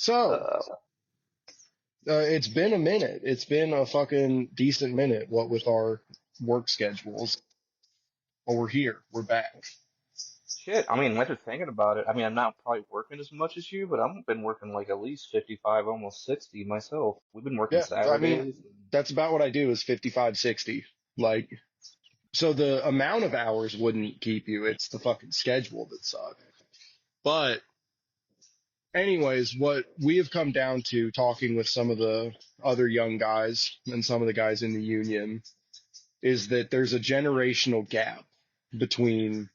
So, Uh, it's been a minute. It's been a fucking decent minute, what with our work schedules. But we're here. We're back. Shit. I mean, after thinking about it, I mean, I'm not probably working as much as you, but I've been working like at least 55, almost 60 myself. We've been working Yeah, I mean, Saturdays. that's about what I do is 55, 60. Like, so the amount of hours wouldn't keep you. It's the fucking schedule that sucks. But anyways, what we have come down to talking with some of the other young guys and some of the guys in the union is that there's a generational gap between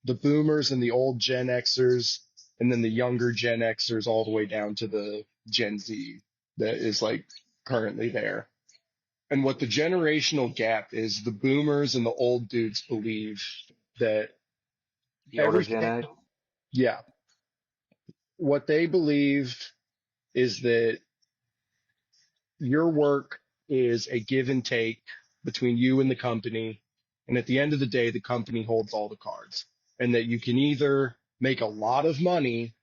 the boomers and the old Gen Xers, and then the younger Gen Xers all the way down to the Gen Z that is like currently there. And what the generational gap is, the boomers and the old dudes believe that The older Gen everything, X. yeah, what they believe is that your work is a give and take between you and the company. And at the end of the day, the company holds all the cards, and that you can either make a lot of money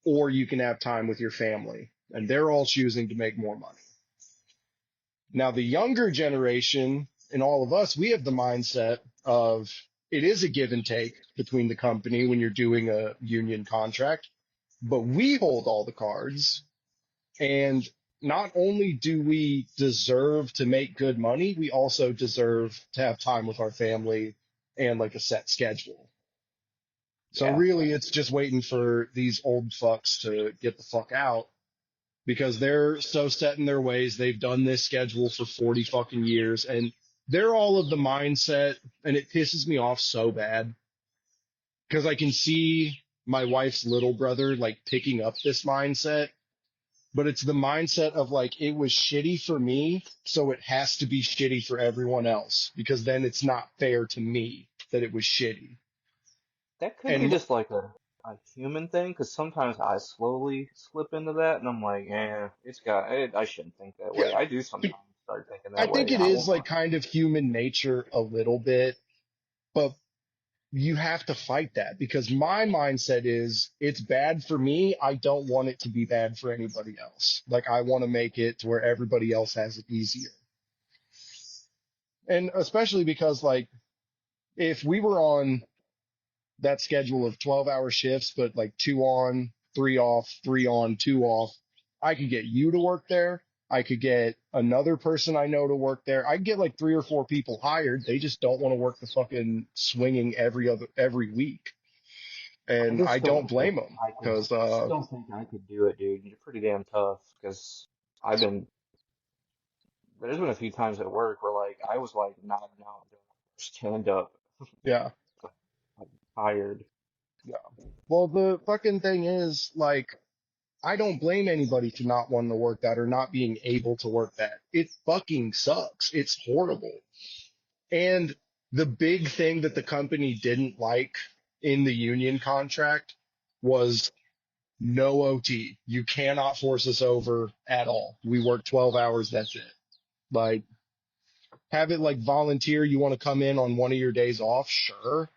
or you can have time with your family. And they're all choosing to make more money. Now, the younger generation and all of us, we have the mindset of it is a give and take between the company when you're doing a union contract, but we hold all the cards. And not only do we deserve to make good money, we also deserve to have time with our family and like a set schedule. So Yeah. really, it's just waiting for these old fucks to get the fuck out because they're so set in their ways. They've done this schedule for 40 fucking years and they're all of the mindset, and it pisses me off so bad because I can see my wife's little brother like picking up this mindset, but it's the mindset of like it was shitty for me, so it has to be shitty for everyone else because then it's not fair to me that it was shitty. That could be And just like a human thing, because sometimes I slowly slip into that, and I'm like, I shouldn't think that yeah, way. I do sometimes start thinking I that think way. it I is won't like lie. kind of human nature a little bit, but you have to fight that because my mindset is it's bad for me. I don't want it to be bad for anybody else. Like I want to make it to where everybody else has it easier. And especially because like if we were on that schedule of 12-hour shifts, but like two on, three off, three on, two off. I could get you to work there. I could get another person I know to work there. I could get like three or four people hired. They just don't want to work the fucking swinging every week. I And I just don't don't think blame them I could. because, I just don't think I could do it, dude. You're pretty damn tough. Because I've been. There's been a few times at work where like I was like nodding out, doing stand up, yeah, I'm tired. yeah. Well, the fucking thing is like, I don't blame anybody for not wanting to work that or not being able to work that. It fucking sucks. It's horrible. And the big thing that the company didn't like in the union contract was no OT. You cannot force us over at all. We work 12 hours, that's it. Like, have it like volunteer. You want to come in on one of your days off? Sure.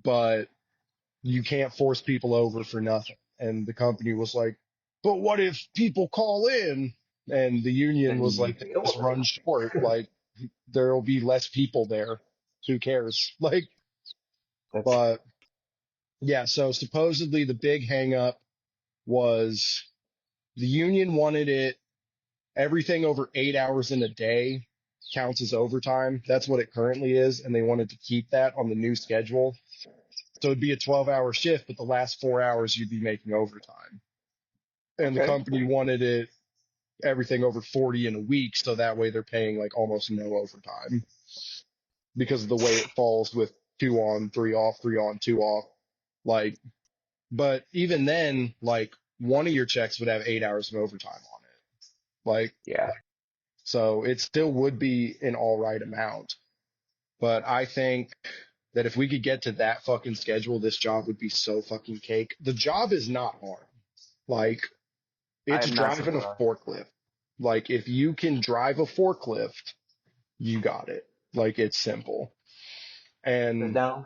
But you can't force people over for nothing. And the company was like, but what if people call in? And the union Then was you like, deal just with it. run short. Like, there'll be less people there. Who cares? Like, That's but yeah, so supposedly the big hang up was the union wanted it everything over 8 hours in a day counts as overtime. That's what it currently is, and they wanted to keep that on the new schedule. So it'd be a 12-hour shift, but the last 4 hours you'd be making overtime. And the okay. company wanted it everything over 40 in a week, so that way they're paying like almost no overtime because of the way it falls with two on, three off, three on, two off. Like, but even then, like one of your checks would have 8 hours of overtime on it. Like, Yeah. so it still would be an all right amount. But I think that if we could get to that fucking schedule, this job would be so fucking cake. The job is not hard. Like, I it's am not driving a surprised. forklift. Like, if you can drive a forklift, you got it. Like, it's simple. Sit And down.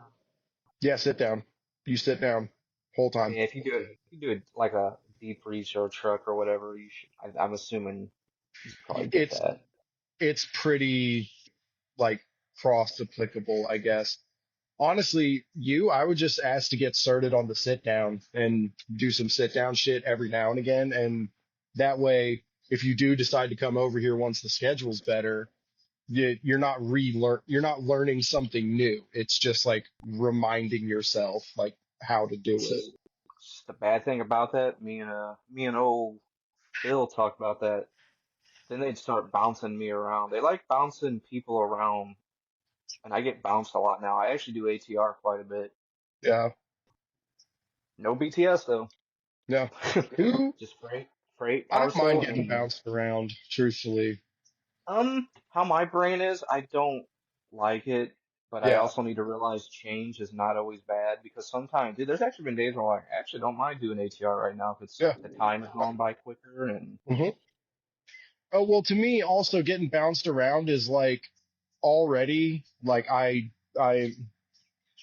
yeah, sit down. You sit down whole time. Yeah, if you do it like a deep freeze or truck or whatever, I'm assuming you probably get It's that. it's pretty like cross applicable, I guess. Honestly, I would just ask to get started on the sit down and do some sit down shit every now and again. And that way, if you do decide to come over here once the schedule's better, you're not learning something new. It's just like reminding yourself like how to do it. See, the bad thing about that, me and old Bill talked about that. Then they'd start bouncing me around. They like bouncing people around, and I get bounced a lot now. I actually do ATR quite a bit. Yeah. No BTS though. Yeah. Who Just freight, I power don't mind slow, getting and bounced around, truthfully. how my brain is, I don't like it, but I Yeah. also need to realize change is not always bad because sometimes, dude, there's actually been days where I actually don't mind doing ATR right now if Yeah. the time is going by quicker and Hmm. Oh, well, to me, also getting bounced around is like already like I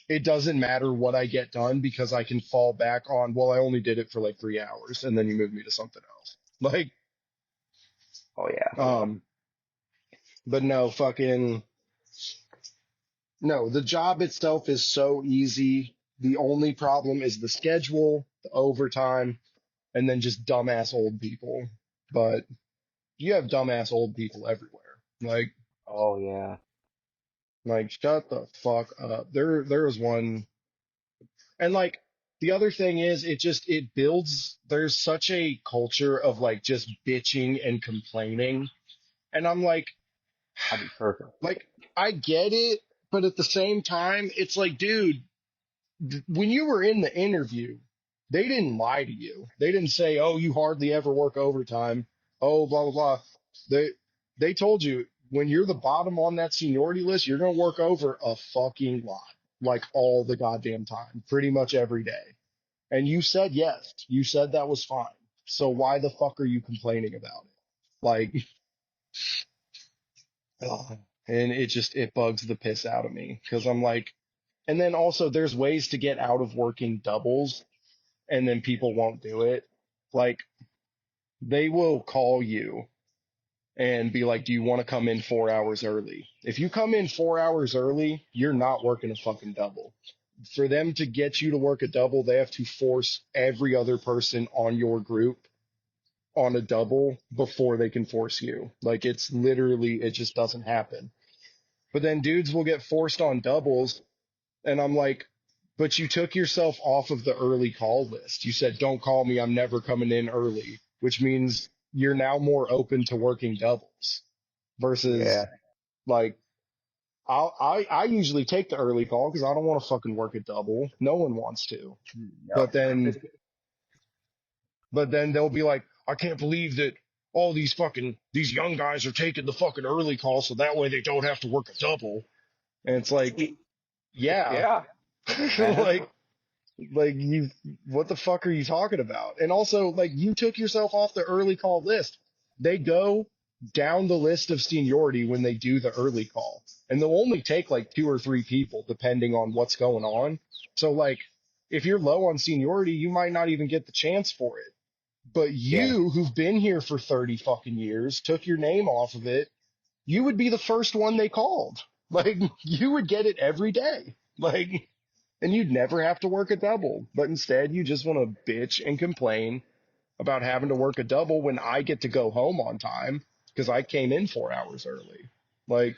it doesn't matter what I get done because I can fall back on, well, I only did it for like 3 hours and then you move me to something else. Like, oh yeah. um, but no, fucking, no, the job itself is so easy. The only problem is the schedule, the overtime, and then just dumbass old people. But you have dumbass old people everywhere. Like, Oh yeah. shut the fuck up. There was one. And like the other thing is it builds there's such a culture of like just bitching and complaining. And I'm I'd be perfect. like I get it, but at the same time, it's like, dude, when you were in the interview, they didn't lie to you. They didn't say, "Oh, you hardly ever work overtime." Oh, blah blah blah. They they told you when you're the bottom on that seniority list, you're gonna work over a fucking lot, like all the goddamn time, pretty much every day. And you said yes. You said that was fine. So why the fuck are you complaining about it? Like, ugh. And it bugs the piss out of me because I'm like, and then also there's ways to get out of working doubles and then people won't do it. Like they will call you and be like, do you want to come in 4 hours early? If you come in 4 hours early, you're not working a fucking double. For them to get you to work a double, they have to force every other person on your group on a double before they can force you. Like it's literally, it just doesn't happen. But then dudes will get forced on doubles, and I'm like, but you took yourself off of the early call list. You said, don't call me, I'm never coming in early, which means you're now more open to working doubles versus Yeah. like, I usually take the early call because I don't want to fucking work a double. No one wants to. Yep. But then they'll be like, I can't believe that all these young guys are taking the fucking early call so that way they don't have to work a double. And it's like, yeah, Yeah. Man. like you, what the fuck are you talking about? And also, like, you took yourself off the early call list. They go down the list of seniority when they do the early call, and they'll only take like two or three people depending on what's going on. So, like, if you're low on seniority, you might not even get the chance for it. But Yeah. you, who've been here for 30 fucking years, took your name off of it, you would be the first one they called. Like, you would get it every day. Like, and you'd never have to work a double. But instead, you just want to bitch and complain about having to work a double when I get to go home on time because I came in 4 hours early. Like,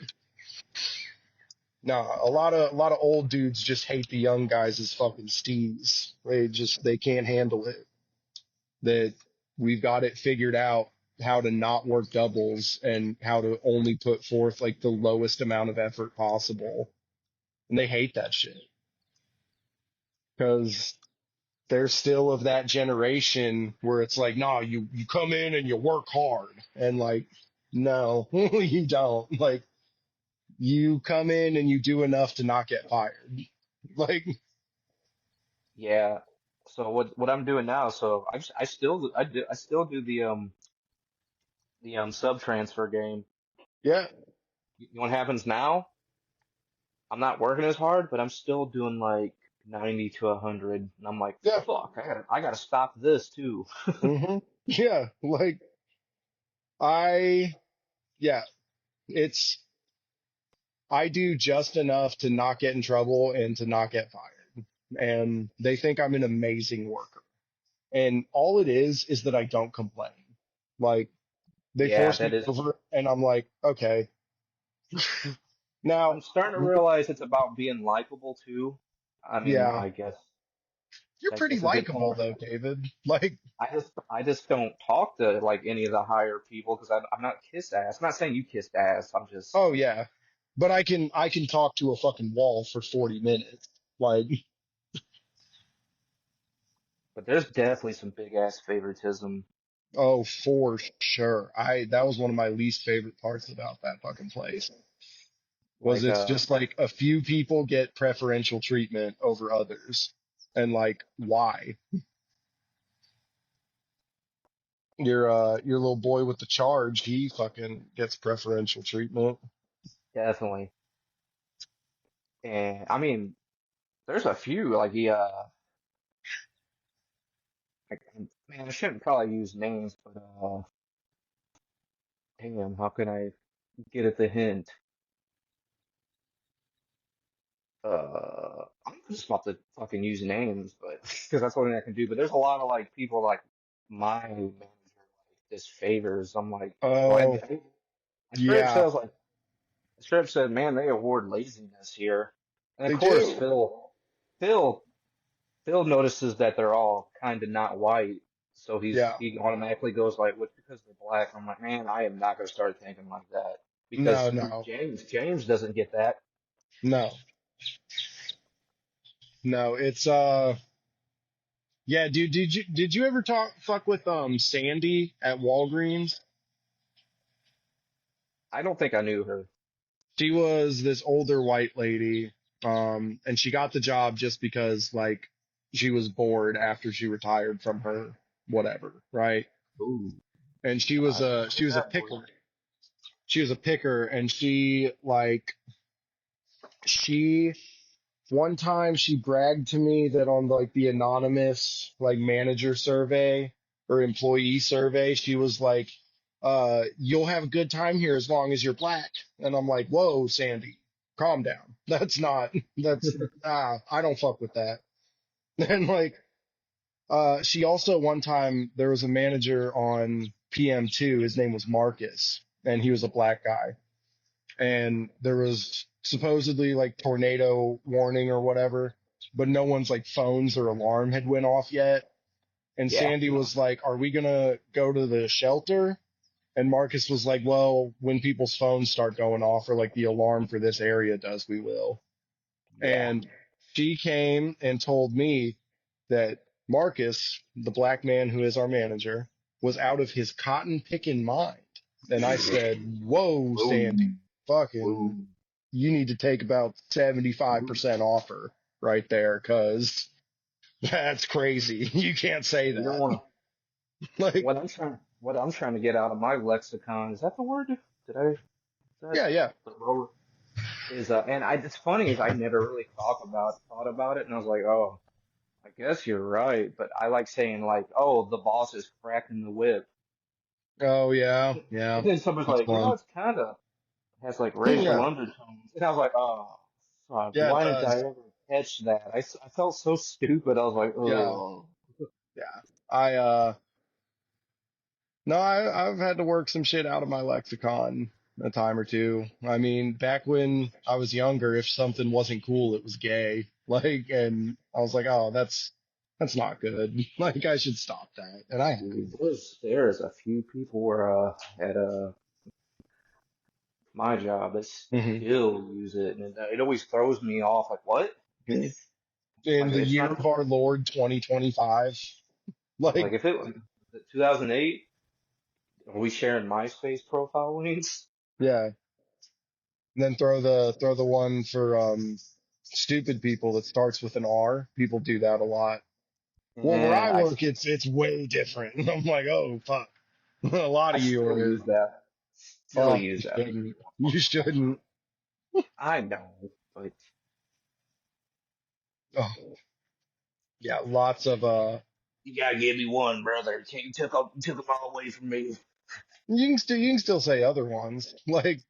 nah, a lot of old dudes just hate the young guys as fucking steez. They can't handle it. That we've got it figured out how to not work doubles and how to only put forth like the lowest amount of effort possible. And they hate that shit because they're still of that generation where it's like, no, you come in and you work hard. And like, no, you don't. Like, you come in and you do enough to not get fired. Like, Yeah. So what I'm doing now, so I still do the sub transfer game. yeah, You know what happens now? I'm not working as hard, but I'm still doing like 90 to 100, and I'm like, Yeah. fuck, I gotta stop this too. Yeah. Like I, yeah, it's, I do just enough to not get in trouble and to not get fired. And they think I'm an amazing worker. And all it is that I don't complain. Like they Yeah, force me that is. over and I'm like, okay. Now, I'm starting to realize it's about being likable too. I mean, yeah, you're I pretty guess a good likable point. though, David. Like, I just don't talk to like any of the higher people because I'm not kiss ass. I'm not saying you kissed ass. I'm just, oh yeah, but I can talk to a fucking wall for 40 minutes. Like, but there's definitely some big ass favoritism. oh, for sure. That was one of my least favorite parts about that fucking place was Like, it's just like a few people get preferential treatment over others. And like, why? Your little boy with the charge, he fucking gets preferential treatment. definitely. And I mean, there's a few like like, man, I shouldn't probably use names, but damn, how can I get at the hint? I'm just about to fucking use names, but because that's the only thing I can do. But there's a lot of like people like my manager like this favors. I'm like, well, Oh, I straight up yeah, says like, I straight up said, man, they award laziness here. And of they course, do. Phil, Phil notices that they're all kind of not white, so Yeah. he automatically goes like, "What? Because they're black?" I'm like, man, I am not gonna start thinking like that No, because no, James doesn't get that. no, no. It's yeah, dude. Did you ever fuck with Sandy at Walgreens? I don't think I knew her. She was this older white lady, and she got the job just because like she was bored after she retired from her whatever, right? Ooh, And I didn't she know was a that boy. picker. She was a picker, and she one time she bragged to me that on like the anonymous like manager survey or employee survey, she was like, you'll have a good time here as long as you're black. And I'm like, whoa, Sandy, calm down. That's not, that's, I don't fuck with that. And like, she also one time there was a manager on PM2. His name was Marcus, and he was a black guy. And there was supposedly like tornado warning or whatever, but no one's like phones or alarm had went off yet. And Yeah, Sandy was like, "Are we gonna go to the shelter?" And Marcus was like, "Well, when people's phones start going off or like the alarm for this area does, we will." yeah, And she came and told me that Marcus, the black man who is our manager, was out of his cotton picking mind. And I said, "Whoa, Sandy, boom, fucking, boom. you need to take about 75% offer right there, cause that's crazy. You can't say You don't that." want to. Like, What I'm trying to get out of my lexicon is that the word? Did I? Is that yeah, yeah. the word? Is and I. It's funny is I never really thought about it, and I was like, oh, I guess you're right. But I like saying like, oh, the boss is cracking the whip, Oh, yeah, yeah. and then somebody's That's like, you know, fun. it's kind of has like racial Yeah, undertones, and I was like, oh, fuck, yeah, it why didn't I does. ever catch that? I felt so stupid. I was like, Yeah, oh, yeah. No, I've had to work some shit out of my lexicon a time or two. I mean, back when I was younger, if something wasn't cool, it was gay. Like, and I was like, oh, that's not good. Like, I should stop that. And I have. dude, there's a few people where at my job that Hmm. still use it, and it always throws me off. Like, what? In Like, the it's year not of our Lord 2025, like like, if it was 2008, are we sharing MySpace profile links? yeah. And then throw the one for stupid people that starts with an R. People do that a lot. Well, where And I work, it's way different. I'm like, oh fuck. A lot I of you still are. use that. Still Oh, you use that. shouldn't. You shouldn't. I know, but Oh, yeah, lots of You gotta give me one, brother. You took them all away from me. you can still say other ones. Like,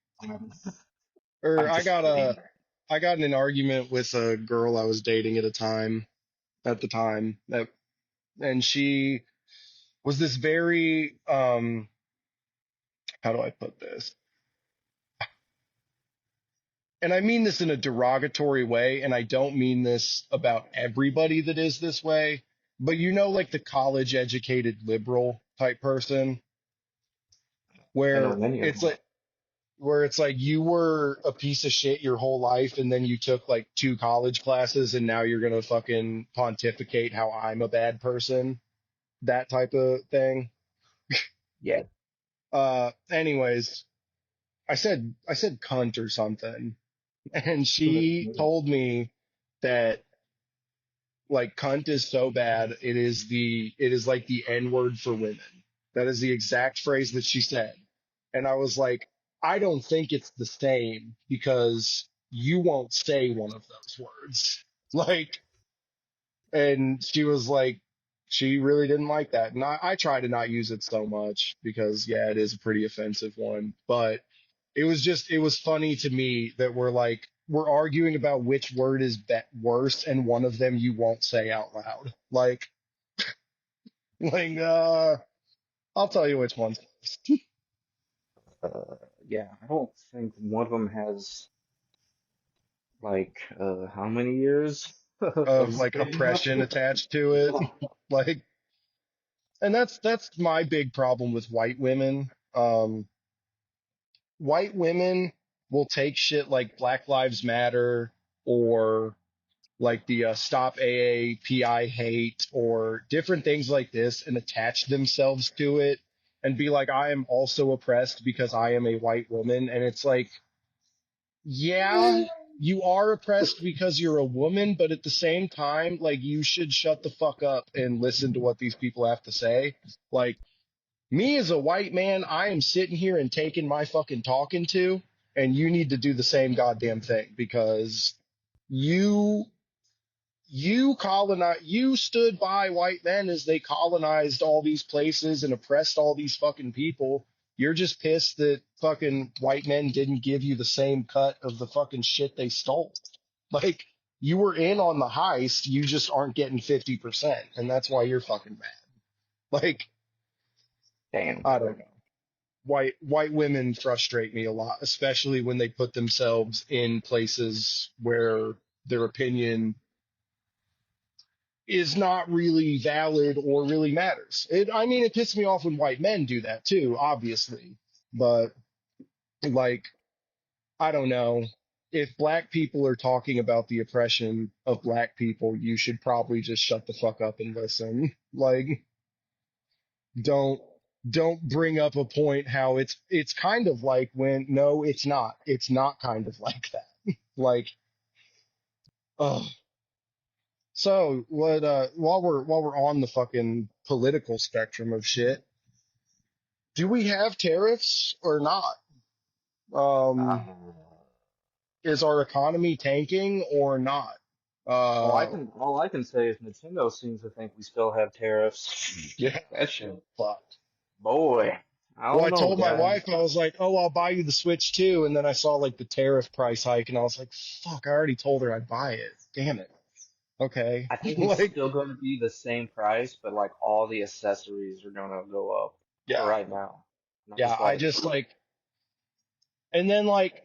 or I'm just kidding. I got in an argument with a girl I was dating at the time that, and she was this very how do I put this? And I mean this in a derogatory way, and I don't mean this about everybody that is this way, but you know, like the college educated liberal type person I know where many of it's them. like you were a piece of shit your whole life and then you took like two college classes and now you're gonna fucking pontificate how I'm a bad person, that type of thing. Yeah. Anyways, I said cunt or something, and she Mhm. told me that like cunt is so bad it is like the N word for women. That is the exact phrase that she said. And I was like, I don't think it's the same because you won't say one of those words. Like, and she was like, she really didn't like that. And I try to not use it so much because, yeah, it is a pretty offensive one. But it was funny to me that we're arguing about which word is worse, and one of them you won't say out loud. Like, I'll tell you which one's worse. Yeah, I don't think one of them has like how many years of Of like stigma? oppression attached to it. Like, and that's my big problem with white women. White women will take shit like Black Lives Matter or like the Stop AAPI hate or different things like this and attach themselves to it and be like, I am also oppressed because I am a white woman. And it's like, yeah, you are oppressed because you're a woman, but at the same time, like, you should shut the fuck up and listen to what these people have to say. Like, me as a white man, I am sitting here and taking my fucking talking to, and you need to do the same goddamn thing because you you stood by white men as they colonized all these places and oppressed all these fucking people. You're just pissed that fucking white men didn't give you the same cut of the fucking shit they stole. Like, you were in on the heist, you just aren't getting 50%, and that's why you're fucking mad. Like, Damn, I bro. don't know. White women frustrate me a lot, especially when they put themselves in places where their opinion is not really valid or really matters. I mean, it pisses me off when white men do that too, obviously. But like, I don't know. If black people are talking about the oppression of black people, you should probably just shut the fuck up and listen. Like, don't don't bring up a point how it's kind of like when no, it's not. It's not kind of like that. Like, oh. So what while we're on the fucking political spectrum of shit, do we have tariffs or not? Um, Uh, is our economy tanking or not? Uh, all I can say is Nintendo seems to think we still have tariffs. yeah, That shit, fuck. boy. I Well, don't I know, told my guys. wife, I was like, oh, I'll buy you the Switch too. And then I saw like the tariff price hike and I was like, fuck, I already told her I'd buy it. Damn it. Okay. I think it's Like, still going to be the same price, but like all the accessories are going to go up for yeah, right now. And I'm yeah, just I like, just like, and then like,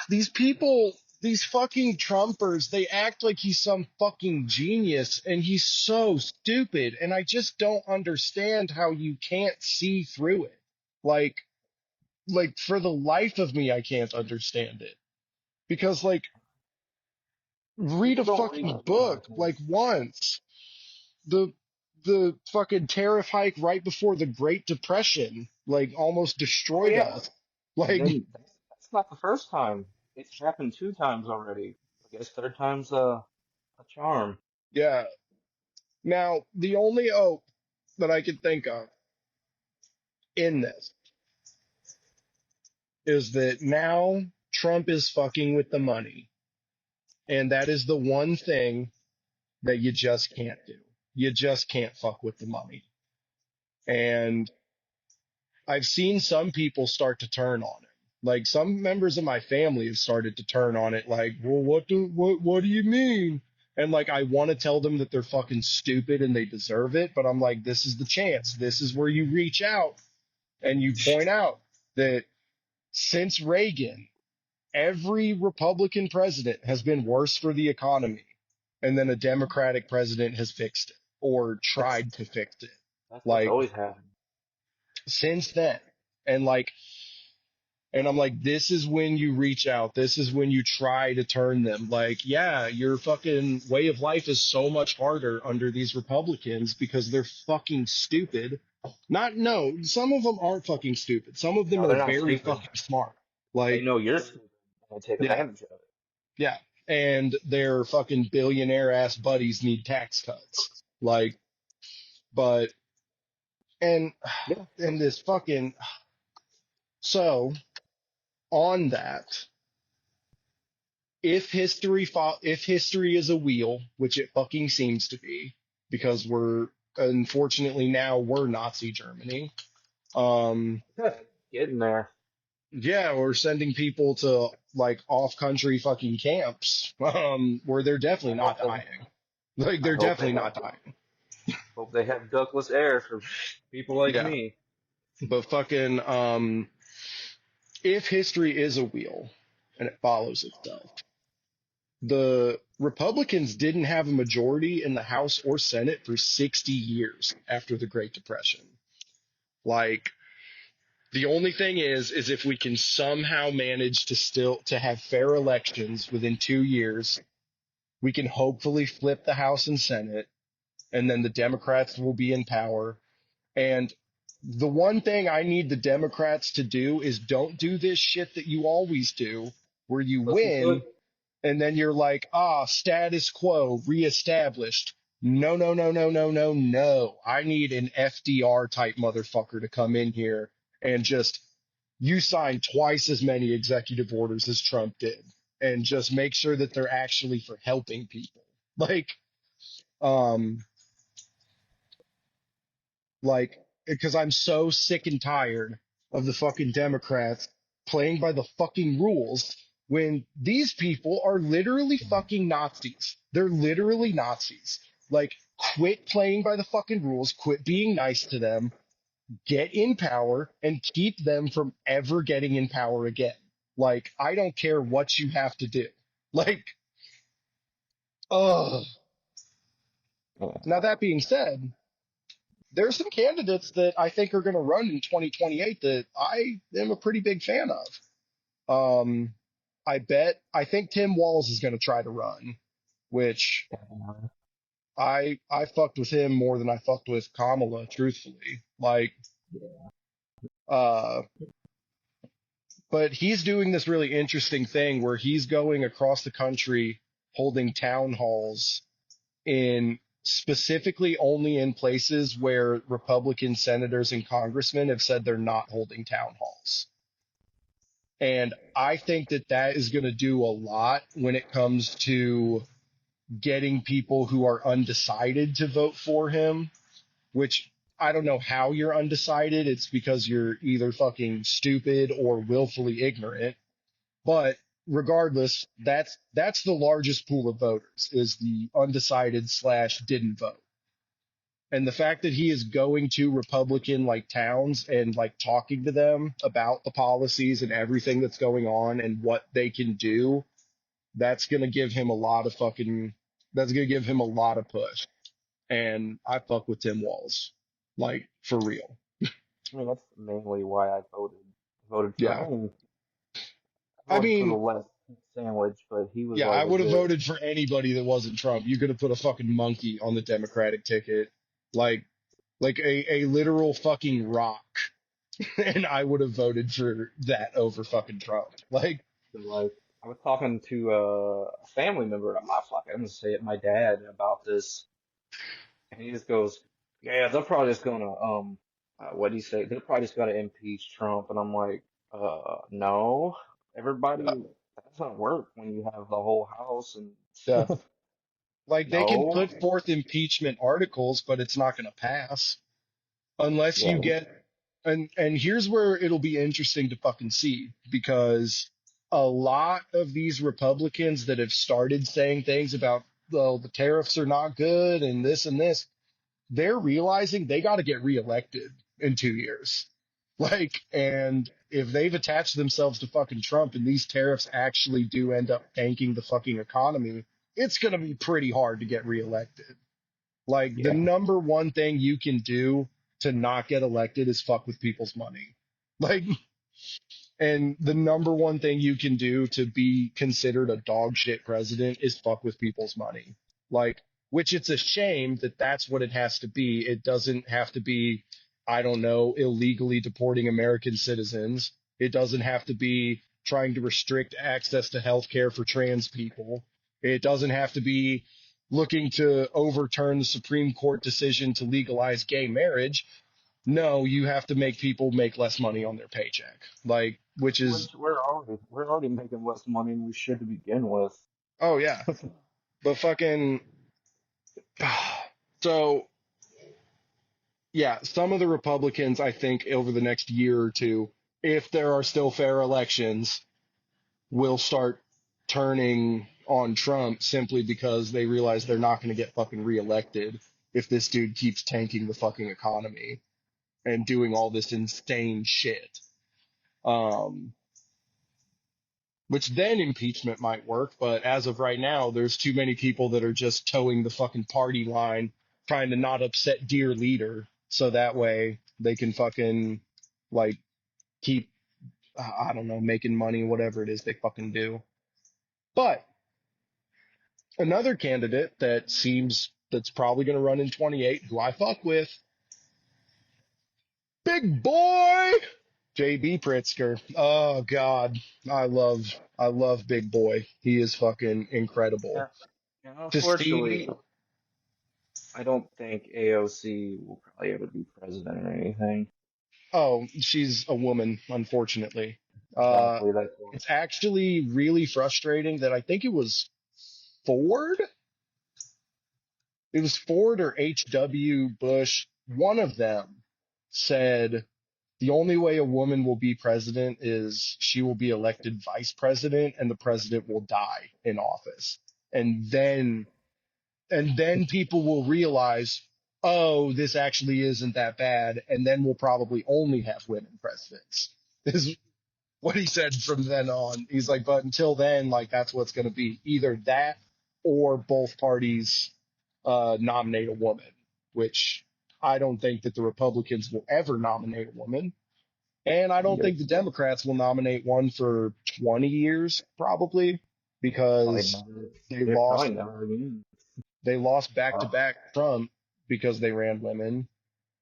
these people, these fucking Trumpers, they act like he's some fucking genius and he's so stupid. And I just don't understand how you can't see through it. Like, for the life of me, I can't understand it because like, read people a don't read fucking the fine book print. like once. The, the fucking tariff hike right before the Great Depression, like almost Oh destroyed yeah. us. And Like, then that's not the first time. It's happened two times already. I guess third time's a charm. yeah. Now, the only hope that I could think of in this is that now Trump is fucking with the money. And that is the one thing. that you just can't do. You just can't fuck with the money. And I've seen some people start to turn on it. Like some members of my family have started to turn on it like, well, what do you mean? And like I want to tell them that they're fucking stupid and they deserve it, but I'm like, this is the chance. This is where you reach out and you point out that since Reagan, every Republican president has been worse for the economy, and then a Democratic president has fixed it or That's tried to fix it. that's Like always happened. since then. And like, and I'm like, this is when you reach out. This is when you try to turn them. Like, yeah, your fucking way of life is so much harder under these Republicans because they're fucking stupid. Not, no, some of them aren't fucking stupid. Some of them No, are they're not very stupid. fucking smart. They Like, know you're stupid and they take yeah, advantage of it. yeah. And their fucking billionaire ass buddies need tax cuts. Like, but, and, Yeah. and this fucking, so on that, if history is a wheel, which it fucking seems to be, because we're unfortunately now we're Nazi Germany. Um, Getting there. yeah, we're sending people to like off country fucking camps, where they're definitely I not hope they dying. Like I they're hope they definitely have not dying. ductless air for people like Yeah, me. but fucking if history is a wheel and it follows itself, the Republicans didn't have a majority in the House or Senate for 60 years after the Great Depression. Like the only thing is if we can somehow manage to still to have fair elections within 2 years, we can hopefully flip the House and Senate, and then the Democrats will be in power. And the one thing I need the Democrats to do is don't do this shit that you always do, where you Pussyfoot. win and then you're like, status quo reestablished. No, no, no, no, no, no, no. I need an FDR type motherfucker to come in here and just, you sign twice as many executive orders as Trump did and just make sure that they're actually for helping people. Like, um, like, because I'm so sick and tired of the fucking Democrats playing by the fucking rules when these people are literally fucking Nazis. They're literally Nazis. Like, quit playing by the fucking rules, quit being nice to them, get in power, and keep them from ever getting in power again. Like, I don't care what you have to do. Like, ugh. Now, that being said, there's some candidates that I think are going to run in 2028 that I am a pretty big fan of. I think Tim Walz is going to try to run, which I fucked with him more than I fucked with Kamala, truthfully. Like, uh, but he's doing this really interesting thing where he's going across the country holding town halls in specifically only in places where Republican senators and congressmen have said they're not holding town halls. And I think that that is going to do a lot when it comes to getting people who are undecided to vote for him, which I don't know how you're undecided. It's because you're either fucking stupid or willfully ignorant. But regardless, that's the largest pool of voters is the undecided slash didn't vote. And the fact that he is going to Republican like towns and like talking to them about the policies and everything that's going on and what they can do, that's going to give him a lot of fucking, that's going to give him a lot of push. And I fuck with Tim Walz, like for real. I mean, that's mainly why I voted for Yeah. him. I mean, I I voted for the mean, less sandwich, but he was yeah, like I a would have good. voted for anybody that wasn't Trump. You could have put a fucking monkey on the Democratic ticket, like, like a literal fucking rock. And I would have voted for that over fucking Trump. Like, So like, I was talking to a family member. I'm not fucking. I'm gonna say it. My dad about this, and he just goes, "Yeah, they're probably just gonna what do you say? They're probably just gonna impeach Trump." And I'm like, no, everybody. That doesn't work when you have the whole house and yeah, stuff. Like they can No. put forth impeachment articles, but it's not going to pass unless you Yeah. get and here's where it'll be interesting to fucking see because a lot of these Republicans that have started saying things about well, the tariffs are not good and this, they're realizing they got to get reelected in 2 years. Like, and if they've attached themselves to fucking Trump and these tariffs actually do end up tanking the fucking economy, it's going to be pretty hard to get reelected. Like, the Yeah. number one thing you can do to not get elected is fuck with people's money. Like, and the number one thing you can do to be considered a dog shit president is fuck with people's money. Like, which it's a shame that that's what it has to be. It doesn't have to be, I don't know, illegally deporting American citizens. It doesn't have to be trying to restrict access to health care for trans people. It doesn't have to be looking to overturn the Supreme Court decision to legalize gay marriage. No, you have to make people make less money on their paycheck. Like, which is, Which we're already making less money than we should to begin with. oh yeah, but fucking, so yeah, some of the Republicans, I think, over the next year or two, if there are still fair elections, will start turning on Trump simply because they realize they're not going to get fucking reelected if this dude keeps tanking the fucking economy and doing all this insane shit. Um, which then impeachment might work. But as of right now, there's too many people that are just towing the fucking party line, trying to not upset dear leader, so that way they can fucking like keep, I don't know, making money, whatever it is they fucking do. But another candidate that seems that's probably going to run in 28, who I fuck with, big boy, JB Pritzker. Oh God, I love Big Boy. He is fucking incredible. Yeah. And To unfortunately, see, I don't think AOC will probably ever be president or anything. oh, she's a woman, unfortunately. Uh, Exactly. That's why. it's actually really frustrating that I think it was Ford. It was Ford or H.W. Bush. One of them said the only way a woman will be president is she will be elected vice president and the president will die in office. And then people will realize, oh, this actually isn't that bad, and then we'll probably only have women presidents. Is what he said from then on. He's like, but until then, like that's what's going to be either that or both parties nominate a woman, which I don't think that the Republicans will ever nominate a woman. And I don't Yep. think the Democrats will nominate one for 20 years, probably, Probably because never. they They're lost probably never again. they lost back to Uh, back Trump because they ran women,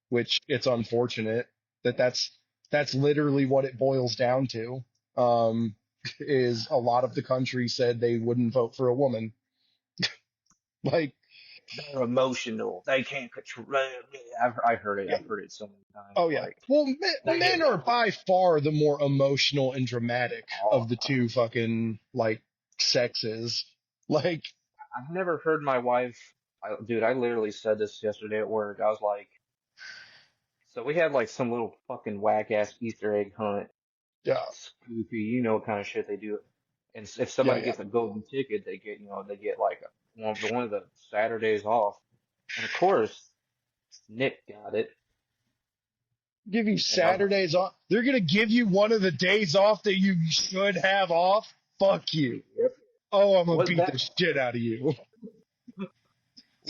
which it's unfortunate that that's literally what it boils down to. Um, is a lot of the country said they wouldn't vote for a woman. Like, they're emotional. They can't control. I heard it. I've heard it so many times. oh yeah. Like Well, they get. men are by far the more emotional and dramatic Oh, of the two fucking like sexes. Like, I've never heard my wife. Dude, I literally said this yesterday at work. I was like, so we had like some little fucking whack ass Easter egg hunt. yeah, Spoopy, you know, kind of shit they do. And if yeah, somebody yeah. gets a golden ticket, they get like one of the Saturdays off. And of course, Nick got it. Give you And I was like, Saturdays off. They're gonna give you one of the days off that you should have off. Fuck you. yep. Oh, I'm gonna What beat that? the shit out of you.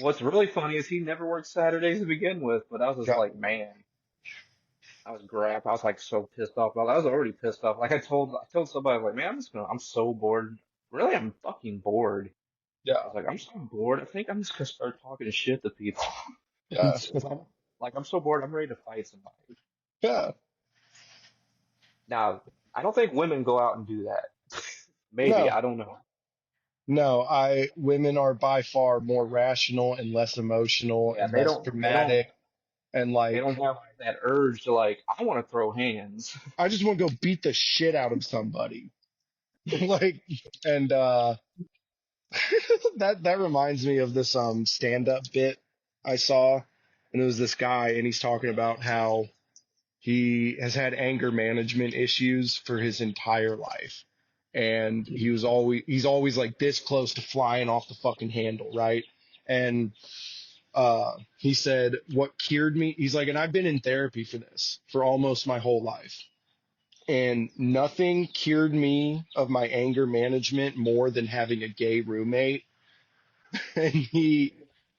What's really funny is he never worked Saturdays to begin with, but I was just Yeah, like, man, I was like so pissed off. I was already pissed off. Like I told somebody, I was like, man, I'm so bored. Really, I'm fucking bored. I yeah, was like, I'm so bored. I think I'm just gonna start talking shit to people. yeah, Because I'm so bored. I'm ready to fight somebody. yeah. Now, I don't think women go out and do that. Maybe, No, I don't know. no. Women are by far more rational and less emotional Yeah, and less dramatic and they like, don't have that urge to like, I want to throw hands. I just want to go beat the shit out of somebody. Like, and That reminds me of this stand-up bit I saw, and it was this guy, and he's talking about how he has had anger management issues for his entire life. And he's always like this close to flying off the fucking handle, right? And he said, what cured me, he's like, and I've been in therapy for this for almost my whole life. And nothing cured me of my anger management more than having a gay roommate. And he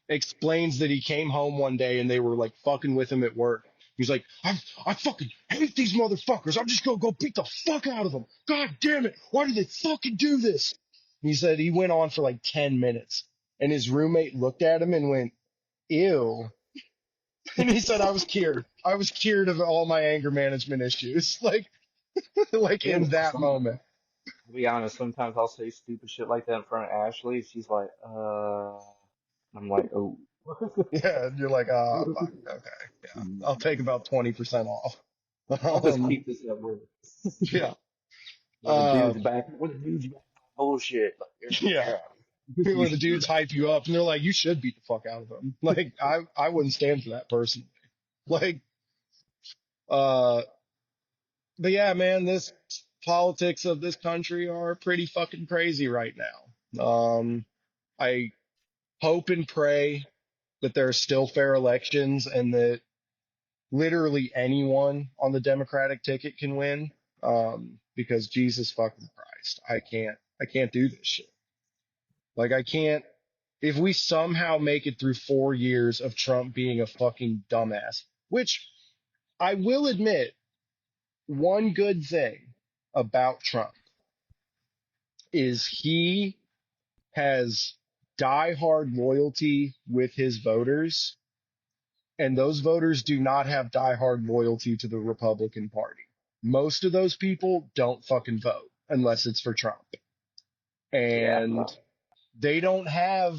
explains that he came home one day and they were like fucking with him at work. He's like, I fucking hate these motherfuckers. I'm just gonna go beat the fuck out of them. God damn it. Why do they fucking do this? He said he went on for like 10 minutes and his roommate looked at him and went, ew. And he said, I was cured. I was cured of all my anger management issues. Like Yeah, in that some, moment. to be honest, sometimes I'll say stupid shit like that in front of Ashley. She's like, I'm like, oh. Yeah. And you're like, fuck. Okay. Yeah. I'll take about 20% off. I'll just Um, keep this at work. yeah. When the dude's Um, back, bullshit. Like, yeah. When the dudes hype you up and they're like, you should beat the fuck out of them. Like, I wouldn't stand for that personally. Like, uh, but yeah, man, this politics of this country are pretty fucking crazy right now. I hope and pray that there are still fair elections and that literally anyone on the Democratic ticket can win. Because Jesus fucking Christ, I can't do this shit. Like, I can't, if we somehow make it through 4 years of Trump being a fucking dumbass, which I will admit, one good thing about Trump is he has diehard loyalty with his voters, and those voters do not have diehard loyalty to the Republican Party. Most of those people don't fucking vote unless it's for Trump. Yeah, And they don't have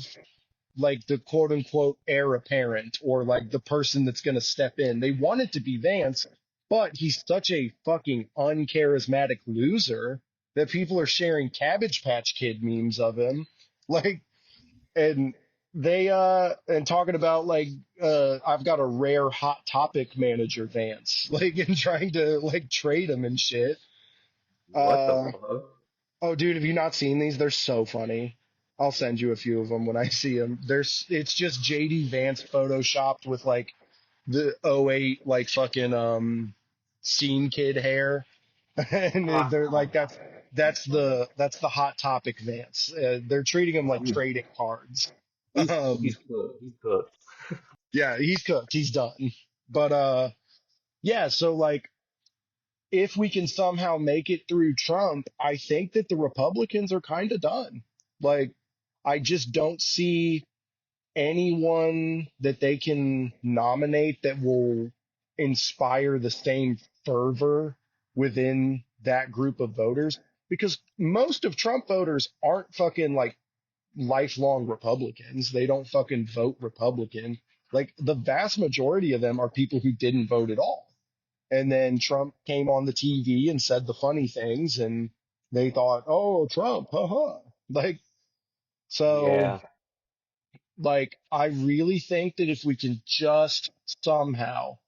like the quote unquote heir apparent or like the person that's going to step in. They want it to be Vance, but he's such a fucking uncharismatic loser that people are sharing Cabbage Patch Kid memes of him. Like, and and talking about like, I've got a rare hot topic manager Vance, like, and trying to like trade him and shit. what the Uh, fuck? Oh, dude, have you not seen these? They're so funny. I'll send you a few of them when I see them. It's just JD Vance photoshopped with like the '08 like fucking scene kid hair, and they're like that's the hot topic Vance. They're treating him like He's trading cards. he's Um, he's good. He's good. yeah, he's cooked. He's done. But yeah. So like, if we can somehow make it through Trump, I think that the Republicans are kind of done. Like, I just don't see anyone that they can nominate that will inspire the same fervor within that group of voters because most of Trump voters aren't fucking like lifelong Republicans. They don't fucking vote Republican. Like, the vast majority of them are people who didn't vote at all. And then Trump came on the TV and said the funny things, and they thought, "Oh, Trump, haha." Like, so, Yeah, like, I really think that if we can just somehow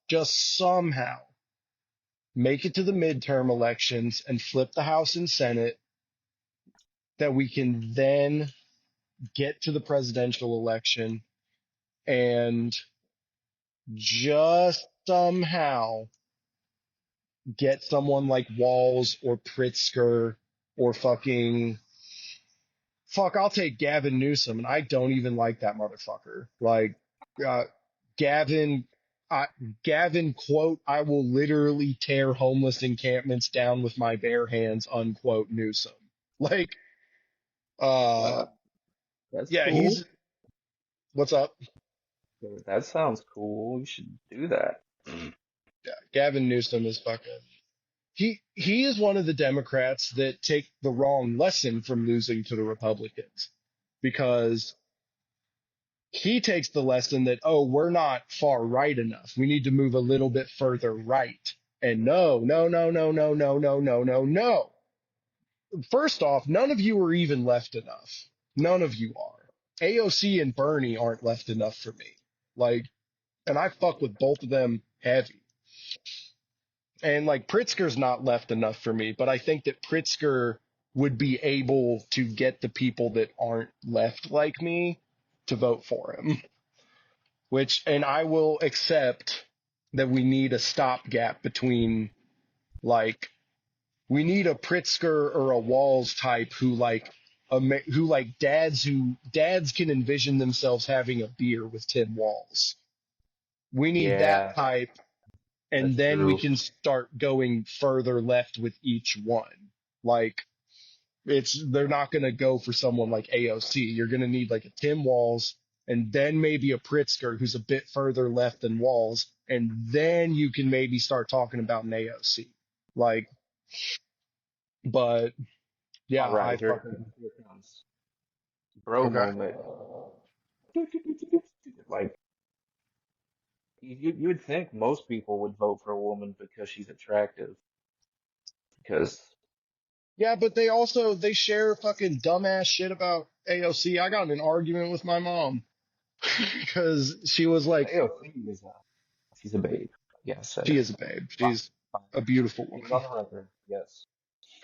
make it to the midterm elections and flip the House and Senate, that we can then get to the presidential election and just somehow get someone like Walz or Pritzker or I'll take Gavin Newsom, and I don't even like that motherfucker. Like, uh, Gavin, I, Gavin quote, I will literally tear homeless encampments down with my bare hands, unquote, Newsom. Like, uh, that that's yeah, cool. what's up? That sounds cool. You should do that. Yeah, Gavin Newsom is fucking, he is one of the Democrats that take the wrong lesson from losing to the Republicans because he takes the lesson that, oh, we're not far right enough. We need to move a little bit further right. And no, no, no, no, no, no, no, no, no, no. First off, none of you are even left enough. None of you are. AOC and Bernie aren't left enough for me. Like, and I fuck with both of them heavy. And like Pritzker's not left enough for me, but I think that Pritzker would be able to get the people that aren't left like me to vote for him. And I will accept that we need a stopgap between, like, we need a Pritzker or a Walls type dads can envision themselves having a beer with Tim Walls. We need that Yeah, type, and that's then we true. can start going further left with each one. Like, they're not going to go for someone like AOC. You're going to need like a Tim Walls and then maybe a Pritzker who's a bit further left than Walls, and then you can maybe start talking about an AOC. Like, but yeah, All right, I fucking here it comes. Bro okay. moment. Like, you would think most people would vote for a woman because she's attractive. Because, Yeah, but they share fucking dumbass shit about AOC. I got in an argument with my mom because she was like, AOC is she's a babe. Yeah, said she it. is a babe. Fine, She's fine. a beautiful Get it woman. on the record. Yes.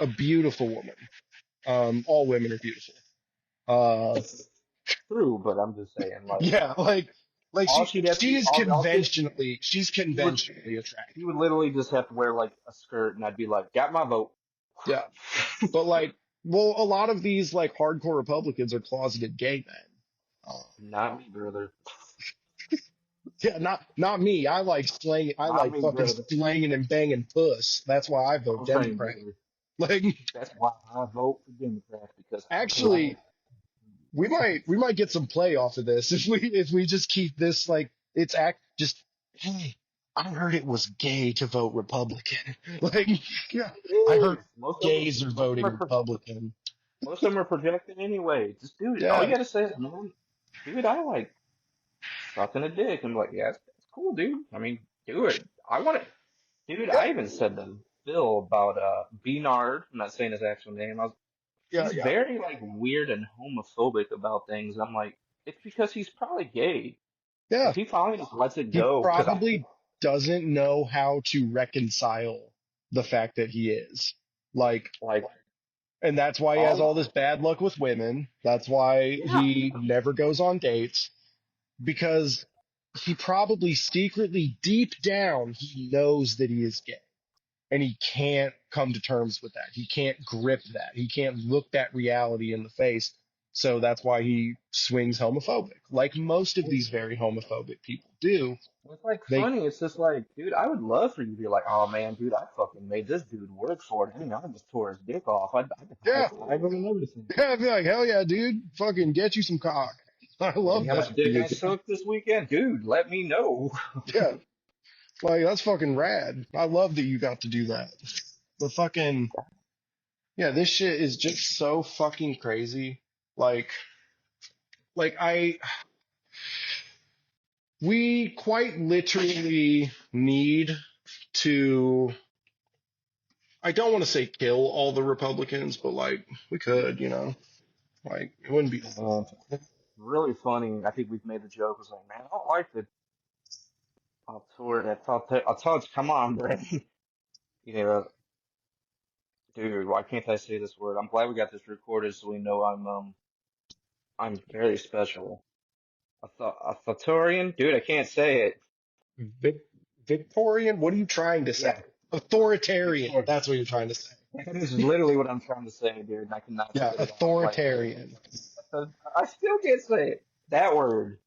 A beautiful woman. All women are beautiful. Uh, True, but I'm just saying, like, yeah, like all she'd have to do, she's she would, conventionally she attractive. would literally just have to wear like a skirt, and I'd be like, got my vote. Yeah, but like, well, a lot of these like hardcore Republicans are closeted gay men. Not me, brother. Yeah, not me. I like slaying. I Not like me, fucking brother. slaying and banging puss. That's why I vote I'm saying, Democrat. brother. Like, That's why I vote for Democrats because I actually, like. we might get some play off of this if we just keep this like it's just hey, I heard it was gay to vote Republican. Like, yeah, It I is. heard gays are voting Republican. Most of them are projecting anyway. Just do it. All you Yeah, gotta say is, man, dude, I like sucking a dick. I'm like, yeah, that's cool, dude. I mean, do it. I want it. Dude, yeah, I even said to Bill about Beanard. I'm not saying his actual name. yeah, He's yeah, very like weird and homophobic about things. I'm like, it's because he's probably gay. yeah. If he finally just lets it He go, because probably doesn't know how to reconcile the fact that he is like, like and that's why he has all all this bad luck with women. That's why yeah, he never goes on dates, because he probably secretly, deep down, he knows that he is gay. And he can't come to terms with that. He can't grip that. He can't look that reality in the face. So that's why he swings homophobic, like most of these very homophobic people do. it's like They, funny. It's just like, dude, I would love for you to be like, oh man, dude, I fucking made this dude work for it. I mean, I just tore his dick off. I'd high yeah, five him and everything. yeah, I'd be like, hell yeah, dude, fucking get you some cock. I See love how that much for dick you. I sucked this weekend, dude. Let me know. Yeah, like that's fucking rad. I love that you got to do that. But fucking, yeah, this shit is just so fucking crazy. Like, like we quite literally need to, I don't want to say kill all the Republicans, but like we could, like it wouldn't be. It's really funny. I think we've made the joke. Was like, man, I don't like the I'll come on, Brandon. You know, dude, why can't I say this word? I'm glad we got this recorded so we know I'm very special. Authoritarian? Dude, I can't say it. Vic, Victorian? What are you trying to say? Yeah, Authoritarian. Victor. That's what you're trying to say. That is literally what I'm trying to say, dude, and I cannot Yeah, say it out. Like, authoritarian. I still can't say it. That word.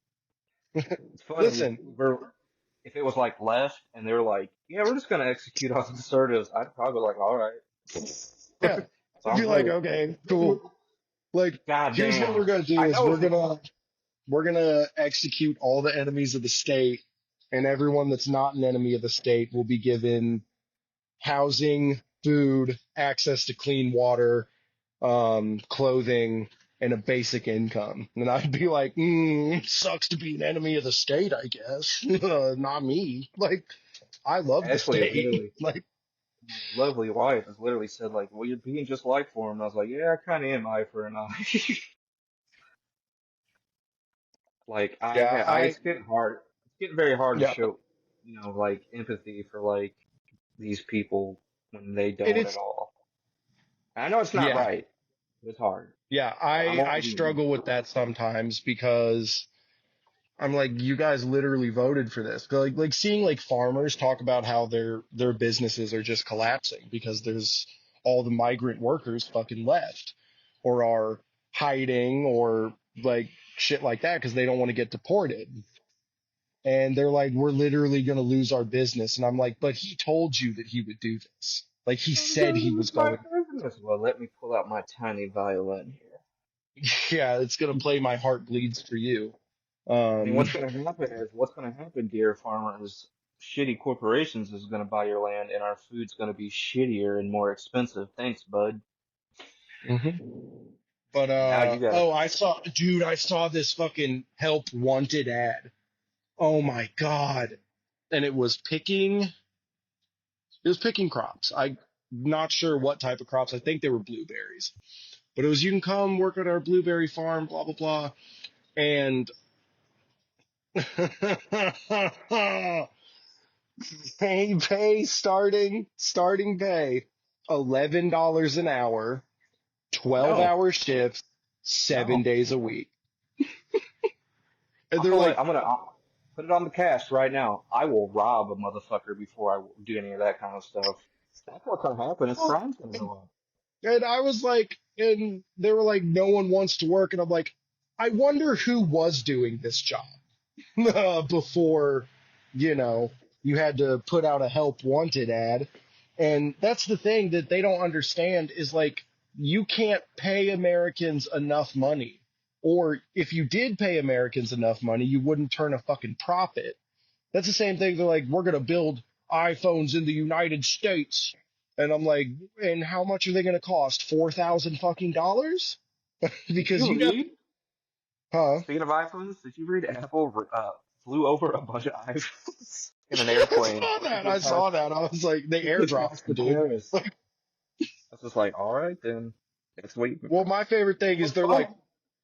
It's funny. Listen, If it was like left and they were like, yeah, we're just gonna execute all conservatives, I'd probably be like, all right. yeah, you'd Sounds be like, great. okay, cool. Like, God here's what damn. we're gonna do I is know. we're gonna execute all the enemies of the state, and everyone that's not an enemy of the state will be given housing, food, access to clean water, clothing, and a basic income. And I'd be like, sucks to be an enemy of the state, I guess. Not me. Like, I love the Actually, it's state. literally Like, my lovely wife has literally said like, well, you're being just like for him. And I was like, yeah, I kind of am eye for an eye. Like Yeah, it's getting hard. It's getting very hard to yeah, show, like empathy for like these people when they and don't at it's, all. And I know it's not yeah, right, but it's hard. yeah, I'm I only being struggle with that sometimes because I'm like, you guys literally voted for this. But like seeing like farmers talk about how their businesses are just collapsing because there's all the migrant workers fucking left or are hiding or like shit like that because they don't want to get deported. And they're like, we're literally going to lose our business. And I'm like, but he told you that he would do this. Like he I'm said gonna he lose was my going. business. Well, let me pull out my tiny violin here. Yeah, it's going to play My Heart Bleeds for You. I mean, Um, what's gonna happen, dear farmers? Shitty corporations is gonna buy your land, and our food's gonna be shittier and more expensive. Thanks, bud. But And now you gotta. oh, I saw this fucking help wanted ad. Oh my God. And it was picking crops. I'm not sure what type of crops. I think they were blueberries. But it was, you can come work at our blueberry farm, blah blah blah. And pay starting pay $11 an hour, 12 No, hour shifts, seven no. days a week. And they're like, I'll put it on the cast right now. I will rob a motherfucker before I do any of that kind of stuff. That's what's gonna happen. Is well, crime's gonna go up. and I was like, and they were like, no one wants to work. And I'm like, I wonder who was doing this job before, you know, you had to put out a help wanted ad. And that's the thing that they don't understand is like, you can't pay Americans enough money. Or if you did pay Americans enough money, you wouldn't turn a fucking profit. That's the same thing. They're like, we're going to build iPhones in the United States. And I'm like, and how much are they going to cost? 4,000 fucking dollars? Did Because you you got, read? huh? Speaking of iPhones, did you read Apple flew over a bunch of iPhones in an I airplane saw that. to I pass saw that. I was like, they to airdropped pass the in dude. Paris? I was just like, all right, then next week. Well, my favorite thing is Looks they're like, fun.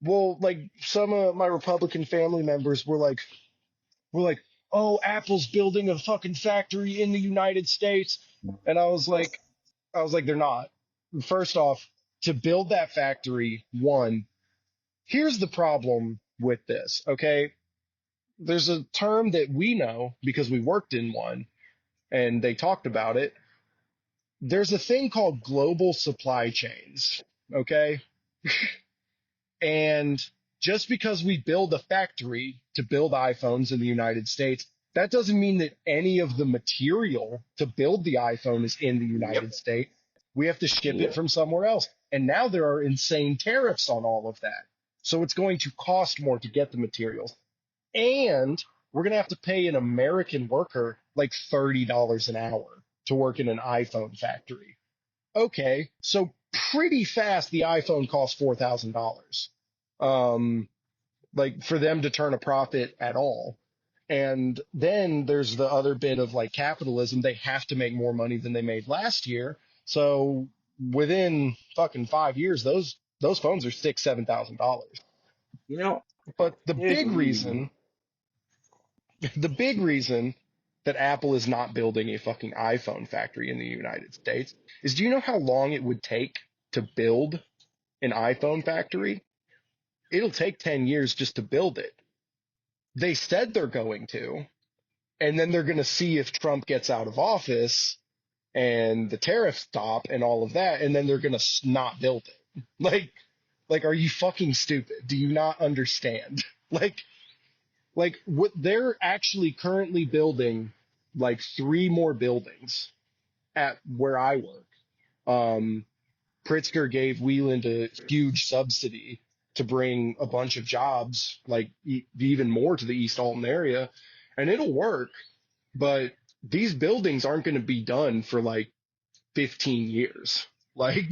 well, like some of my Republican family members were like, oh, Apple's building a fucking factory in the United States. And I was like, they're not. First off, to build that factory, one, here's the problem with this, okay? There's a term that we know because we worked in one and they talked about it. There's a thing called global supply chains, okay? And just because we build a factory to build iPhones in the United States, that doesn't mean that any of the material to build the iPhone is in the Yep. United States. We have to ship it Yep. from somewhere else. And now there are insane tariffs on all of that. So it's going to cost more to get the materials. And we're going to have to pay an American worker like $30 an hour to work in an iPhone factory. Okay, so pretty fast the iPhone costs $4,000. Um, like for them to turn a profit at all. And then there's the other bit of like capitalism. They have to make more money than they made last year. So within fucking 5 years, those phones are $6,000, $7,000. You know, I But the did big read. reason, the big reason that Apple is not building a fucking iPhone factory in the United States is, do you know how long it would take to build an iPhone factory? It'll take 10 years just to build it. They said they're going to, and then they're going to see if Trump gets out of office and the tariffs stop and all of that, and then they're going to not build it. Like, are you fucking stupid? Do you not understand? Like what they're actually currently building, like three more buildings at where I work. Um, Pritzker gave Wieland a huge subsidy to bring a bunch of jobs, like even more to the East Alton area, and it'll work. But these buildings aren't going to be done for like 15 years, like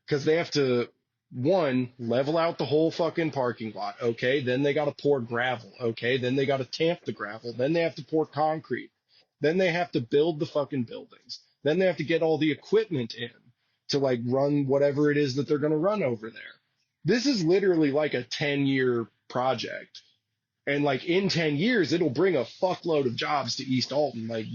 because they have to one level out the whole fucking parking lot. Okay, then they got to pour gravel. Okay, then they got to tamp the gravel. Then they have to pour concrete. Then they have to build the fucking buildings. Then they have to get all the equipment in to like run whatever it is that they're going to run over there. This is literally like a 10-year project. And like in 10 years, it'll bring a fuckload of jobs to East Alton. Like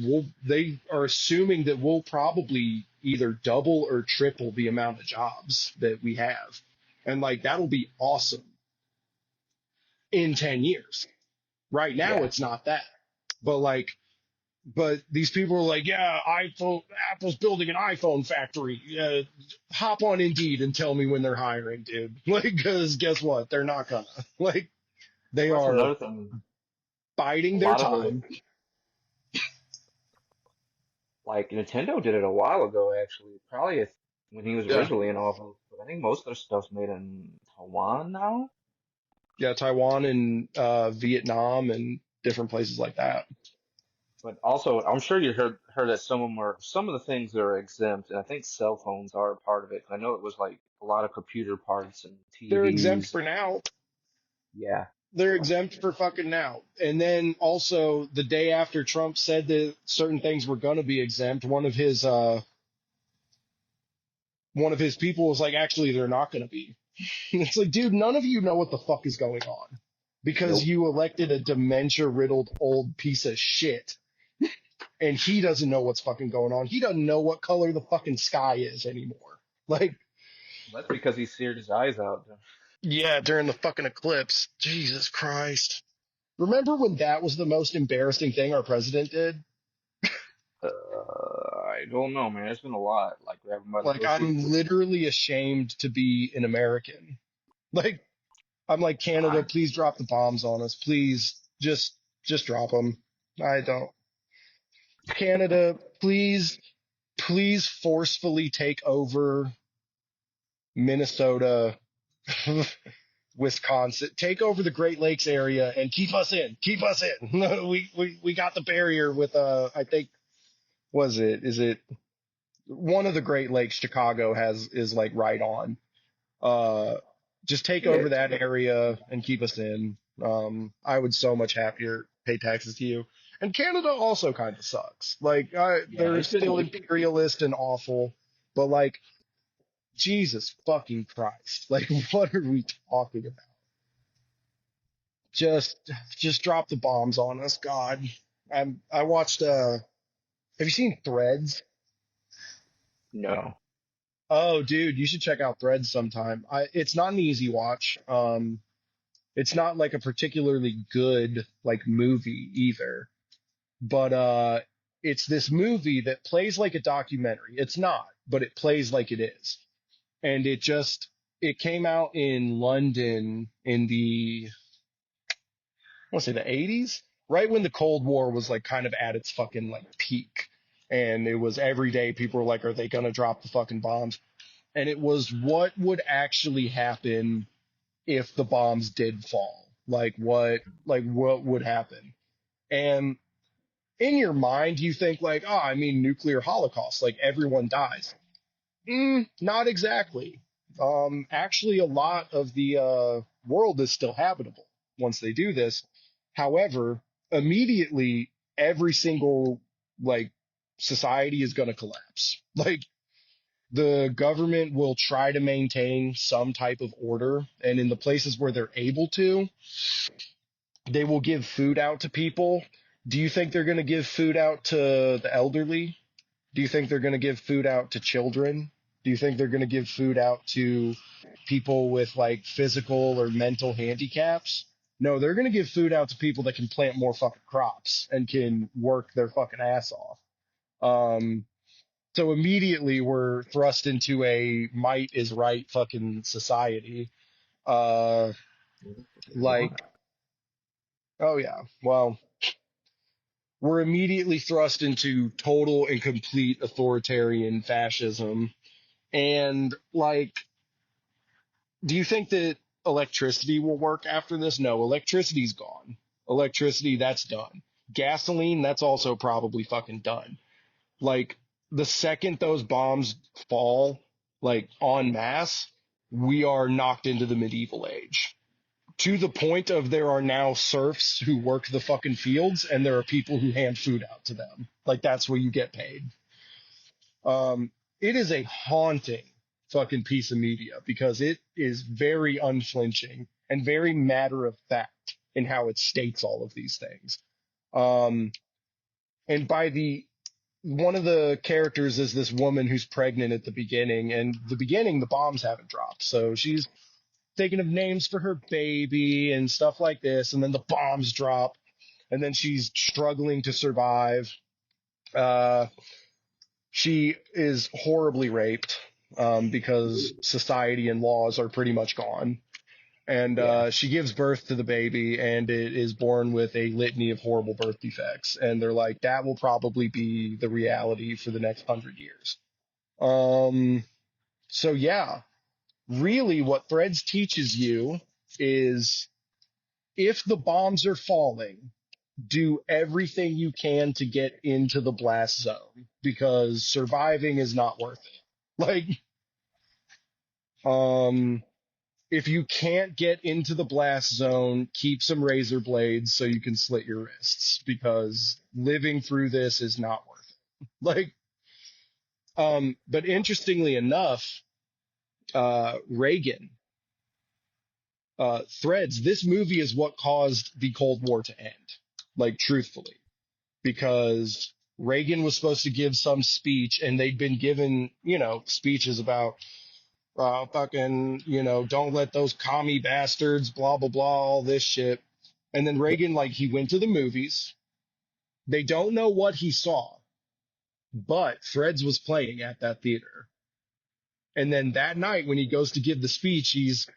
they are assuming that we'll probably either double or triple the amount of jobs that we have. And like, that'll be awesome in 10 years. Right now, Yeah. it's not that. But like, but these people are like, yeah, Apple's building an iPhone factory. Hop on Indeed and tell me when they're hiring, dude. Like, because guess what? They're not gonna. Like, they Well, that's are another thing. A biding their lot of the time. like Nintendo did it a while ago, actually. Probably when he was Yeah. originally in office. But I think most of their stuff's made in Taiwan now. Yeah, Taiwan and Vietnam and different places like that. But also, I'm sure you heard that some of the things are exempt, and I think cell phones are a part of it. I know it was like a lot of computer parts and They're exempt TVs. for now. Yeah. They're So exempt for fucking now. And then also the day after Trump said that certain things were gonna be exempt, one of his people was like, actually, they're not gonna be. It's like, dude, none of you know what the fuck is going on because nope. you elected a dementia riddled old piece of shit, and he doesn't know what's fucking going on. He doesn't know what color the fucking sky is anymore. Like, That's because he seared his eyes out. yeah, during the fucking eclipse. Jesus Christ. Remember when that was the most embarrassing thing our president did? I don't know, man. There's been a lot. Like grabbing by the Like, bushes. I'm literally ashamed to be an American. Like, I'm like, Canada, I please drop the bombs on us. Please, just drop them. I don't. Canada, please forcefully take over Minnesota, Wisconsin, take over the Great Lakes area and keep us in. Keep us in. We got the barrier with, I think, is it one of the Great Lakes Chicago is like right on. Uh, just take yeah. over that area and keep us in. I would so much happier pay taxes to you. And Canada also kind of sucks. Like, Yeah, they're it's been still imperialist and awful, but like, Jesus fucking Christ. Like, what are we talking about? Just drop the bombs on us, God. I watched, have you seen Threads? no. Oh, dude, you should check out Threads sometime. It's not an easy watch. It's not like a particularly good like movie either, but it's this movie that plays like a documentary. It's not, but it plays like it is. And it came out in London in I want to say the 80s, right when the Cold War was like kind of at its fucking like peak. And it was every day people were like, are they going to drop the fucking bombs? And it was what would actually happen if the bombs did fall. Like what would happen? And in your mind, you think like, oh, I mean, nuclear holocaust, like everyone dies. Not exactly. Actually, a lot of the world is still habitable once they do this. However, immediately every single like society is going to collapse. Like the government will try to maintain some type of order, and in the places where they're able to, they will give food out to people. Do you think they're going to give food out to the elderly? Do you think they're going to give food out to children? Do you think they're going to give food out to people with like physical or mental handicaps? No, they're going to give food out to people that can plant more fucking crops and can work their fucking ass off. Um, so immediately we're thrust into a might is right fucking society. Uh, like, oh yeah, well, we're immediately thrust into total and complete authoritarian fascism. And like, do you think that electricity will work after this? No, electricity's gone. Electricity, that's done. Gasoline, that's also probably fucking done. Like, the second those bombs fall, like en masse, we are knocked into the medieval age. To the point of there are now serfs who work the fucking fields and there are people who hand food out to them. Like, that's where you get paid. Um, it is a haunting fucking piece of media because it is very unflinching and very matter of fact. in how it states all of these things. Um, and by the one of the characters is this woman who's pregnant at the beginning, and the beginning the bombs haven't dropped, so she's thinking of names for her baby and stuff like this, and then the bombs drop, and then she's struggling to survive. Uh, she is horribly raped because society and laws are pretty much gone. And Yeah. she gives birth to the baby, and it is born with a litany of horrible birth defects. And they're like, that will probably be the reality for the next 100 years. Um, so yeah, really what Threads teaches you is if the bombs are falling, do everything you can to get into the blast zone because surviving is not worth it. Like, um, if you can't get into the blast zone, keep some razor blades so you can slit your wrists because living through this is not worth it. Like, but interestingly enough, Reagan, Threads, this movie is what caused the Cold War to end. Like, truthfully, because Reagan was supposed to give some speech and they'd been given, speeches about fucking, don't let those commie bastards, blah, blah, blah, all this shit. And then Reagan, like, he went to the movies. They don't know what he saw, but Threads was playing at that theater. And then that night, when he goes to give the speech, he's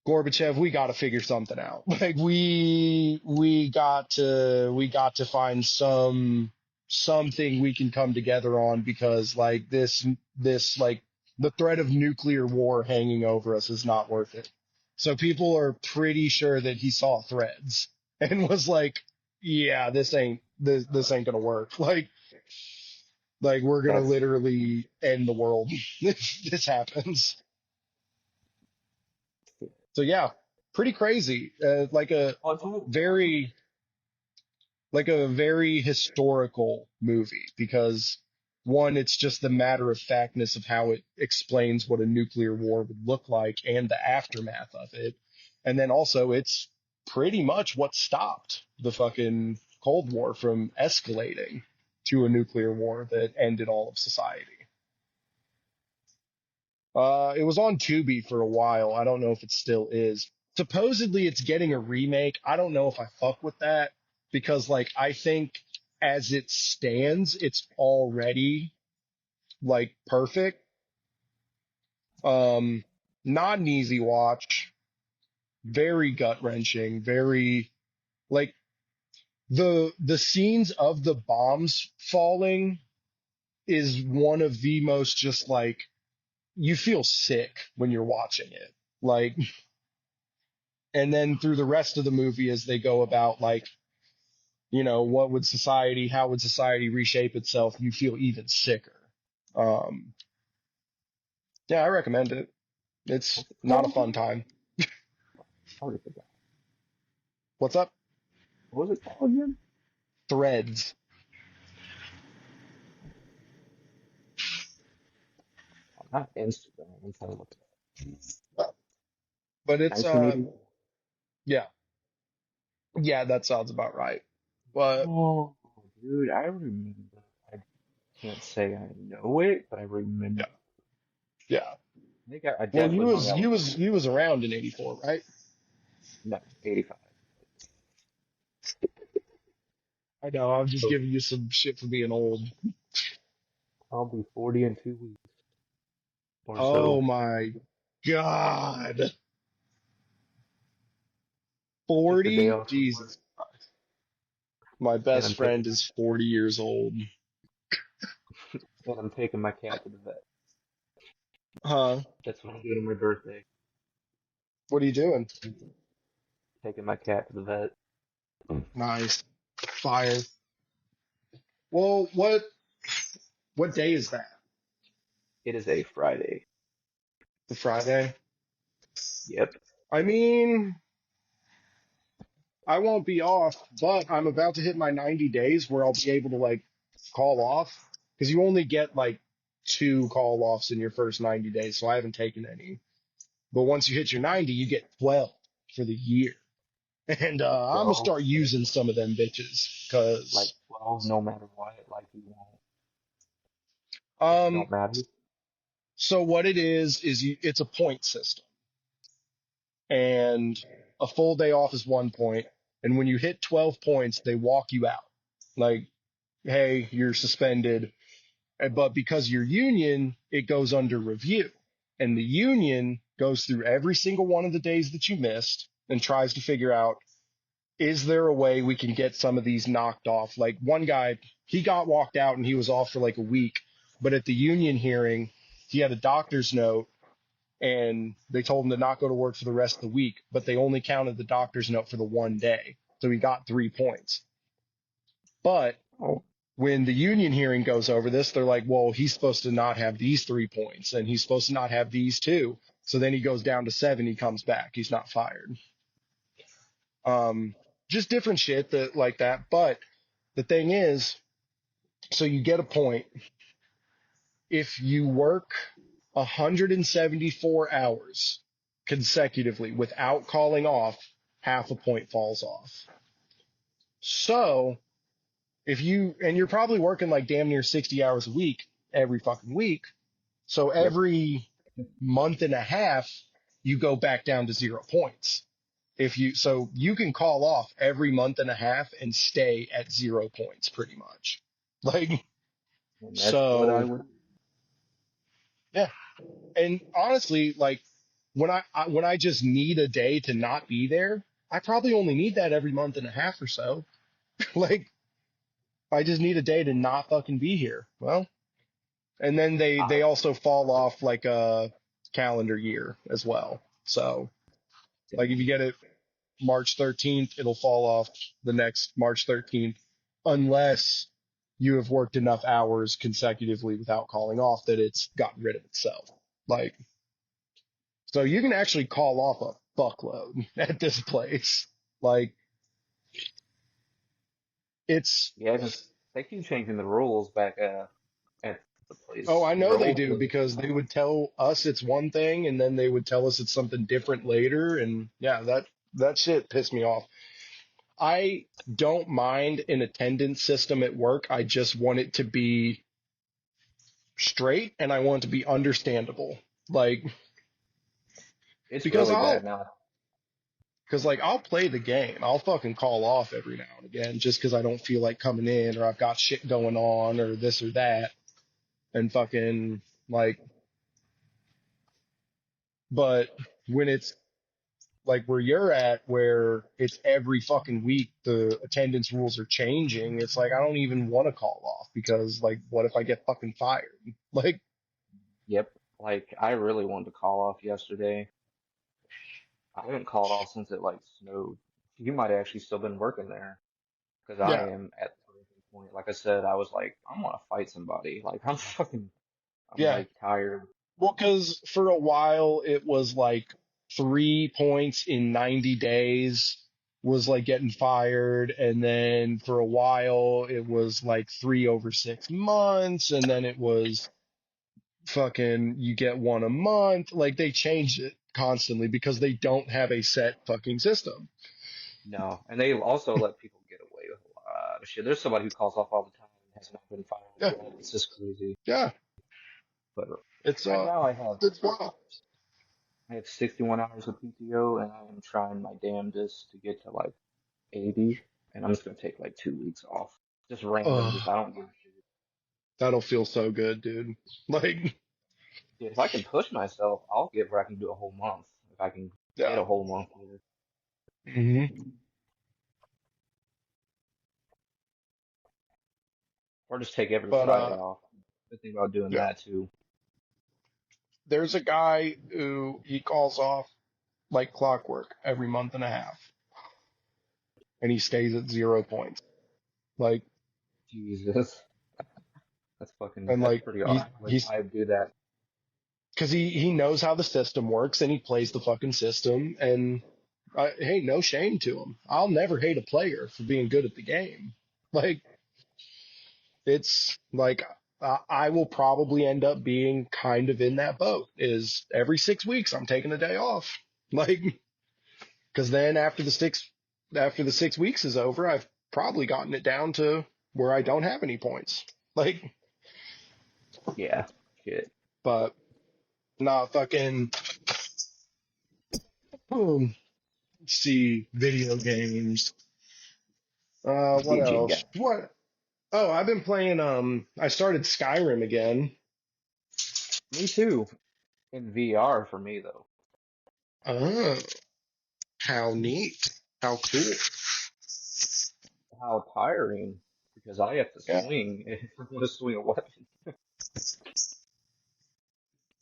Gorbachev, we got to figure something out. Like we got to find something we can come together on because like this like the threat of nuclear war hanging over us is not worth it. So people are pretty sure that he saw Threads and was like, yeah, this ain't gonna work. Like we're gonna That's literally end the world if this happens. So yeah, pretty crazy. oh, dude. Very like a very historical movie because one, it's just the matter of factness of how it explains what a nuclear war would look like and the aftermath of it. And then also it's pretty much what stopped the fucking Cold War from escalating to a nuclear war that ended all of society. It was on Tubi for a while. I don't know if it still is. Supposedly it's getting a remake. I don't know if I fuck with that because like I think as it stands, it's already like perfect. Um, Not an easy watch, very gut wrenching, very like the scenes of the bombs falling is one of the most just like you feel sick when you're watching it. Like and then through the rest of the movie as they go about like how would society reshape itself, you feel even sicker. um yeah, I recommend it. It's What's it not a called fun again? time. I already forgot. What's up? What was it called again? Threads. Oh, not Instagram. I'm trying to look it But up. it's 1980. yeah, yeah, that sounds about right. But Oh, dude, I remember. I can't say I know it, but I yeah, remember. yeah. I think I Well, you definitely hung was out you with was someone. you was around in '84, right? No, 85. I know. I'm just So giving you some shit for being old. I'll be 40 in 2 weeks or Oh so. my God. Take the day 40? off from work, Jesus. My and best I'm friend taking is 40 years old. and I'm taking my cat to the vet. Huh? That's what I'm doing on my birthday. What are you doing? Taking my cat to the vet. Nice. Fire. Well, what day is that? It is a Friday. The Friday? Yep. I mean, I won't be off, but I'm about to hit my 90 days where I'll be able to like call off because you only get like two call offs in your first 90 days. So I haven't taken any. But once you hit your 90, you get 12 for the year. And I'm gonna 12, start using some of them bitches like because 12, no matter what, like you won't, it um don't matter. so what it is it's a point system, and a full day off is 1 point, and when you hit 12 points they walk you out, like, hey, you're suspended. But because you're union, it goes under review. And the union goes through every single one of the days that you missed and tries to figure out, is there a way we can get some of these knocked off? Like one guy, he got walked out and he was off for like a week. But at the union hearing, he had a doctor's note and they told him to not go to work for the rest of the week, but they only counted the doctor's note for the 1 day. So he got 3 points. But Oh, when the union hearing goes over this, they're like, well, he's supposed to not have these 3 points and he's supposed to not have these two. So then he goes down to 7. He comes back. He's not fired. Um, just different shit that like that. But the thing is, so you get a point if you work 174 hours consecutively without calling off, half a point falls off. So if you, and you're probably working like damn near 60 hours a week every fucking week. So yep. every month and a half, you go back down to 0 points. So you can call off every month and a half and stay at 0 points pretty much. Like, And that's what I so would. yeah. And honestly, like when I just need a day to not be there, I probably only need that every month and a half or so. Like, I just need a day to not fucking be here. Well, and then they I, also fall off like a calendar year as well. So like if you get it March 13th, it'll fall off the next March 13th unless you have worked enough hours consecutively without calling off that it's gotten rid of itself. Like, so you can actually call off a fuckload at this place. Like, it's, yeah, 'cause they keep changing the rules back at the oh, place, I your know they old do place. because they would tell us it's one thing and then they would tell us it's something different later. And yeah, that shit pissed me off. I don't mind an attendance system at work. I just want it to be straight and I want it to be understandable. Like, It's because really bad now. I'll play the game. I'll fucking call off every now and again just because I don't feel like coming in or I've got shit going on or this or that. And fucking like, but when it's like where you're at, where it's every fucking week, the attendance rules are changing. It's like, I don't even want to call off because like, what if I get fucking fired? Like, Yep. Like I really wanted to call off yesterday. I haven't called off since it like snowed. You might have actually still been working there because I yeah, am at the breaking point. Like I said, I was like, I want to fight somebody. Like I'm yeah. like tired. Well, because for a while it was like 3 points in 90 days was like getting fired. And then for a while it was like 3 over 6 months. And then it was fucking, you get one a month. Like they changed it constantly because they don't have a set fucking system. No, and they also let people get away with a lot of shit. There's somebody who calls off all the time and has not been fired Yeah. yet. It's just crazy. Yeah. But It's, right now it's wild. I have 61 hours of PTO and I am trying my damnedest to get to like 80, and I'm just gonna take like 2 weeks off. Just random, just Oh, I don't give a shit. that'll feel so good, dude. Like, If I can push myself, I'll get where I can do a whole month. If I can get yeah. a whole month with it. Hmm. Or just take every But, Friday off. I think about doing yeah. that too. There's a guy who he calls off like clockwork every month and a half, and he stays at 0 points. Like, Jesus, and that's like pretty awesome. Like he's I do that. because he knows how the system works and he plays the fucking system. And hey, no shame to him. I'll never hate a player for being good at the game. Like, it's like I will probably end up being kind of in that boat. Is every 6 weeks I'm taking a day off. Like, because then after the after the 6 weeks is over, I've probably gotten it down to where I don't have any points. Like, Yeah. Shit. but not fucking, let's see, video games. What DJ else? guy. What? Oh, I've been playing, I started Skyrim again. Me too. In VR for me though. Oh, how neat. How cool. How tiring because I have to Yeah. swing if I want to swing a weapon.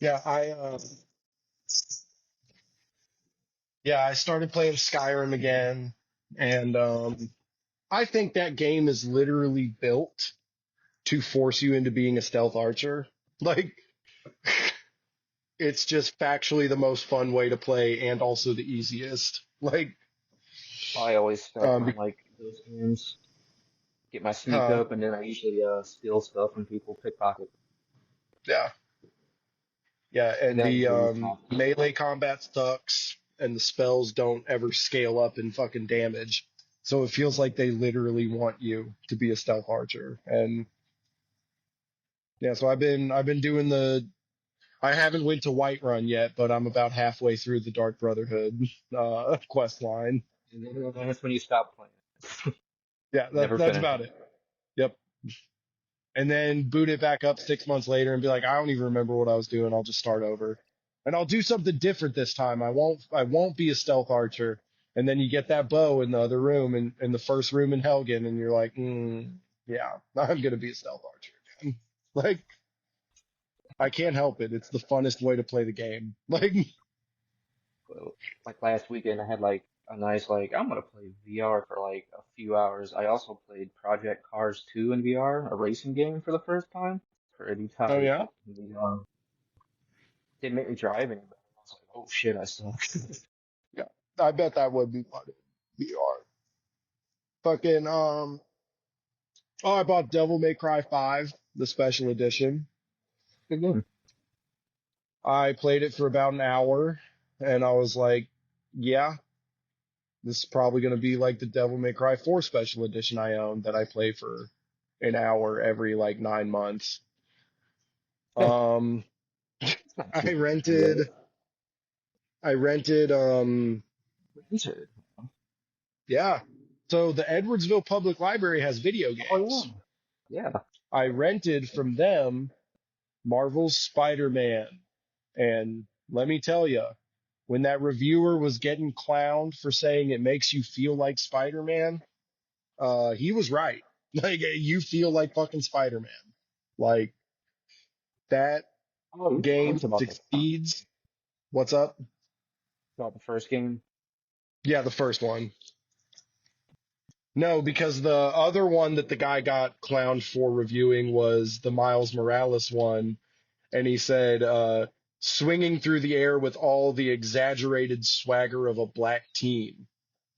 Yeah, yeah, I started playing Skyrim again, and I think that game is literally built to force you into being a stealth archer. Like, it's just factually the most fun way to play and also the easiest. Like, I always start um, from like those games, get my sneak uh, up, and then I usually steal stuff from people, pickpocket, yeah, yeah, and and that the usually leads to melee combat sucks, and the spells don't ever scale up in fucking damage. So it feels like they literally want you to be a stealth archer. And yeah, so I've been doing I haven't went to Whiterun yet, but I'm about halfway through the Dark Brotherhood quest line. and then that's when you stop playing. Yeah, Never that's finish about it. it. Yep. And then boot it back up 6 months later and be like, I don't even remember what I was doing. I'll just start over. And I'll do something different this time. I won't be a stealth archer. And then you get that bow in the other room and in the first room in Helgen, and you're like, yeah, I'm gonna be a stealth archer again. Like, I can't help it. It's the funnest way to play the game. Like, Well, like last weekend, I had like a nice like I'm gonna play VR for like a few hours. I also played Project Cars 2 in VR, a racing game for the first time. Pretty oh tight. yeah, VR didn't make me drive any better. I was like, oh shit, I suck. yeah. I bet that would be fun. VR. Fucking oh, I bought Devil May Cry 5, the special edition. Good game. I played it for about an hour and I was like, yeah, this is probably going to be like the Devil May Cry 4 special edition I own that I play for an hour every like 9 months. Um, It's not I too bad. rented, I rented, Wizard. yeah. So the Edwardsville Public Library has video Oh games. yeah, yeah. I rented from them Marvel's Spider-Man. And let me tell you, when that reviewer was getting clowned for saying it makes you feel like Spider-Man, he was right. Like, you feel like fucking Spider-Man. Like, that Oh, you game talked about this. succeeds. What's up? About the first game. Yeah, the first one. No, because the other one that the guy got clowned for reviewing was the Miles Morales one, and he said, swinging through the air with all the exaggerated swagger of a black teen.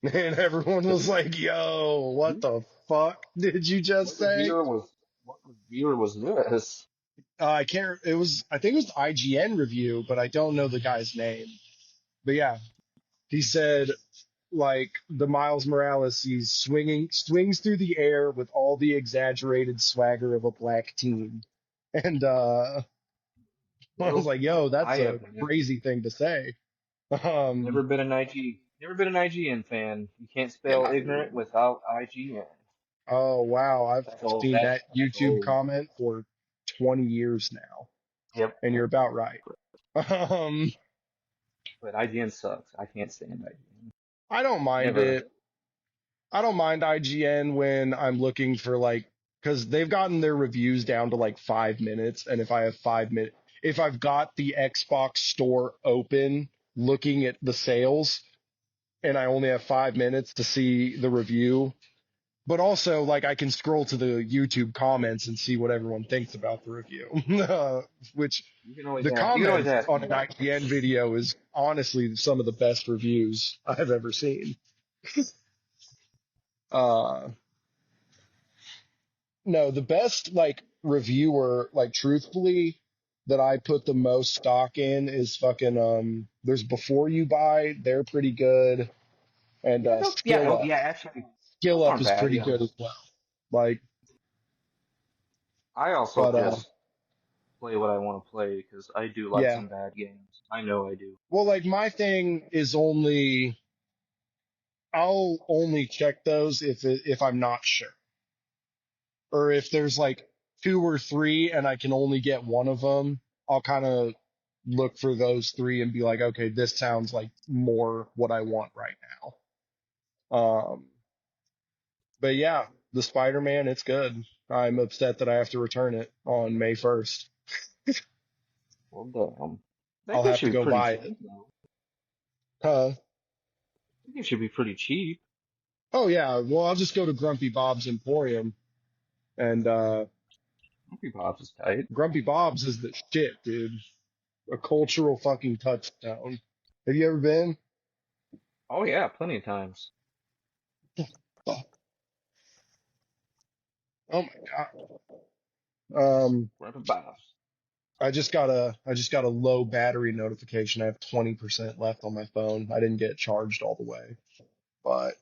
And everyone was like, yo, what the fuck did you just What say? reviewer was what reviewer was this? I can't, I think it was the IGN review, but I don't know the guy's name. But yeah, he said, like, the Miles Morales, he's swings through the air with all the exaggerated swagger of a black teen. And, I was Well, like, yo, I that's a have crazy thing to say. Um, never been an IGN fan. You can't spell yeah. ignorant without IGN. Oh, wow. I've That's old. seen that That's YouTube old. comment for 20 years now, Yep. and you're about right. Um, But IGN sucks. I can't stand IGN. I don't mind Never. it. I don't mind IGN when I'm looking for like, because they've gotten their reviews down to like 5 minutes, and if I have 5 minutes, if I've got the Xbox store open looking at the sales, and I only have 5 minutes to see the review, but also like I can scroll to the YouTube comments and see what everyone thinks about the review, which the You can always comments ask on me an about IGN video is honestly some of the best reviews I've ever seen. Uh, no, the best like reviewer, like truthfully, that I put the most stock in is fucking there's Before You Buy, they're pretty good. And Yeah, skill up. yeah. Actually, Skill those up aren't is bad. pretty Yeah. good as well. Like, I also but just play what I want to play because I do like yeah. some bad games. I know I do. Well, like my thing is only I'll only check those if I'm not sure, or if there's like two or three and I can only get one of them. I'll kind of look for those three and be like, okay, this sounds like more what I want right now. But yeah, the Spider-Man, it's good. I'm upset that I have to return it on May 1st. Well, damn. I I'll think it have to should be go pretty buy it. cheap now. Huh? I think it should be pretty cheap. Oh yeah, well I'll just go to Grumpy Bob's Emporium and Movie Pops is tight. Grumpy Bob's is the shit, dude. A cultural fucking touchdown. Have you ever been? Oh yeah, plenty of times. Fuck. Oh my God. Rapid Pops. I just got a low battery notification. I have 20% left on my phone. I didn't get it charged all the way, but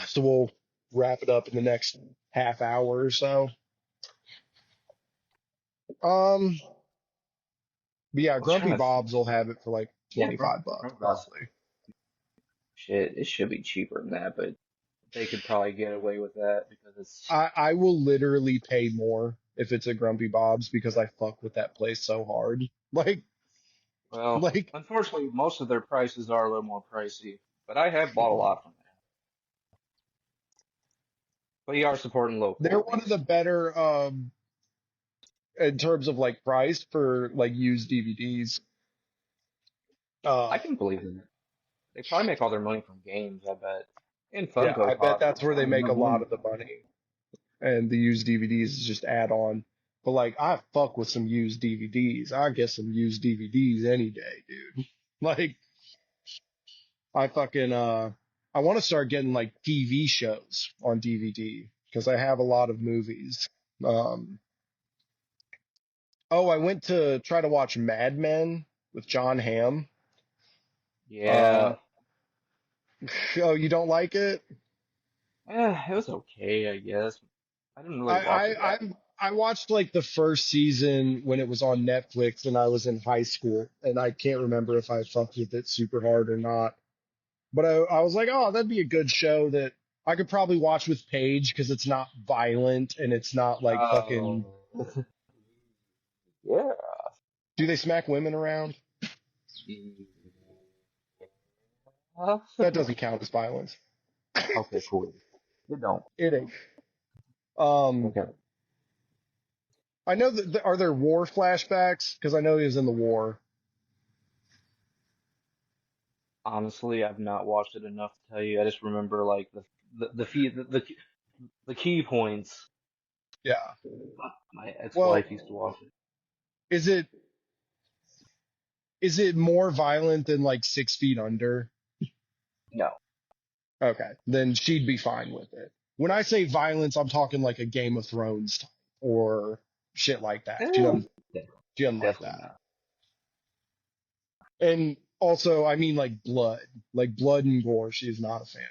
so we'll wrap it up in the next half hour or so. Um, but yeah, I was trying Grumpy to think. Bob's will have it for like Yeah, 25 bucks Rapid Pops. probably. Shit, it should be cheaper than that, but they could probably get away with that because it's I will literally pay more if it's a Grumpy Bob's because I fuck with that place so hard. Like, well, like unfortunately, most of their prices are a little more pricey. But I have bought a lot from there. But you are supporting local they're at one of the least. better in terms of like price for like used DVDs. I Uh, can believe it. They probably make all their money from games, I bet. And yeah, I Funko bet Pops. that's where they I make a know lot them. of the money, and the used DVDs is just add on. But like, I fuck with some used DVDs. I get some used DVDs any day, dude. Like, I fucking I want to start getting like TV shows on DVD because I have a lot of movies. Um, oh, I went to try to watch Mad Men with John Hamm. Uh, Yeah. oh, you don't like it? It was okay, I guess. I didn't really I watch I it that. I I watched like the first season when it was on Netflix and I was in high school and I can't remember if I fucked with it super hard or not. But I was like, oh, that'd be a good show that I could probably watch with Paige because it's not violent and it's not like fucking. Oh. Yeah. Do they smack women around? Yeah. That doesn't count as violence. Okay, cool. You don't. It ain't. Um, Okay. I know that are there war flashbacks? Because I know he was in the war. Honestly, I've not watched it enough to tell you. I just remember like the key points. Yeah. My Well, ex-wife used to watch it. is it is it more violent than like 6 Feet Under? No. Okay, then she'd be fine with it. When I say violence, I'm talking like a Game of Thrones type or shit like that. She Eh, doesn't she doesn't like definitely that. not. And also, I mean like blood and gore. She's not a fan.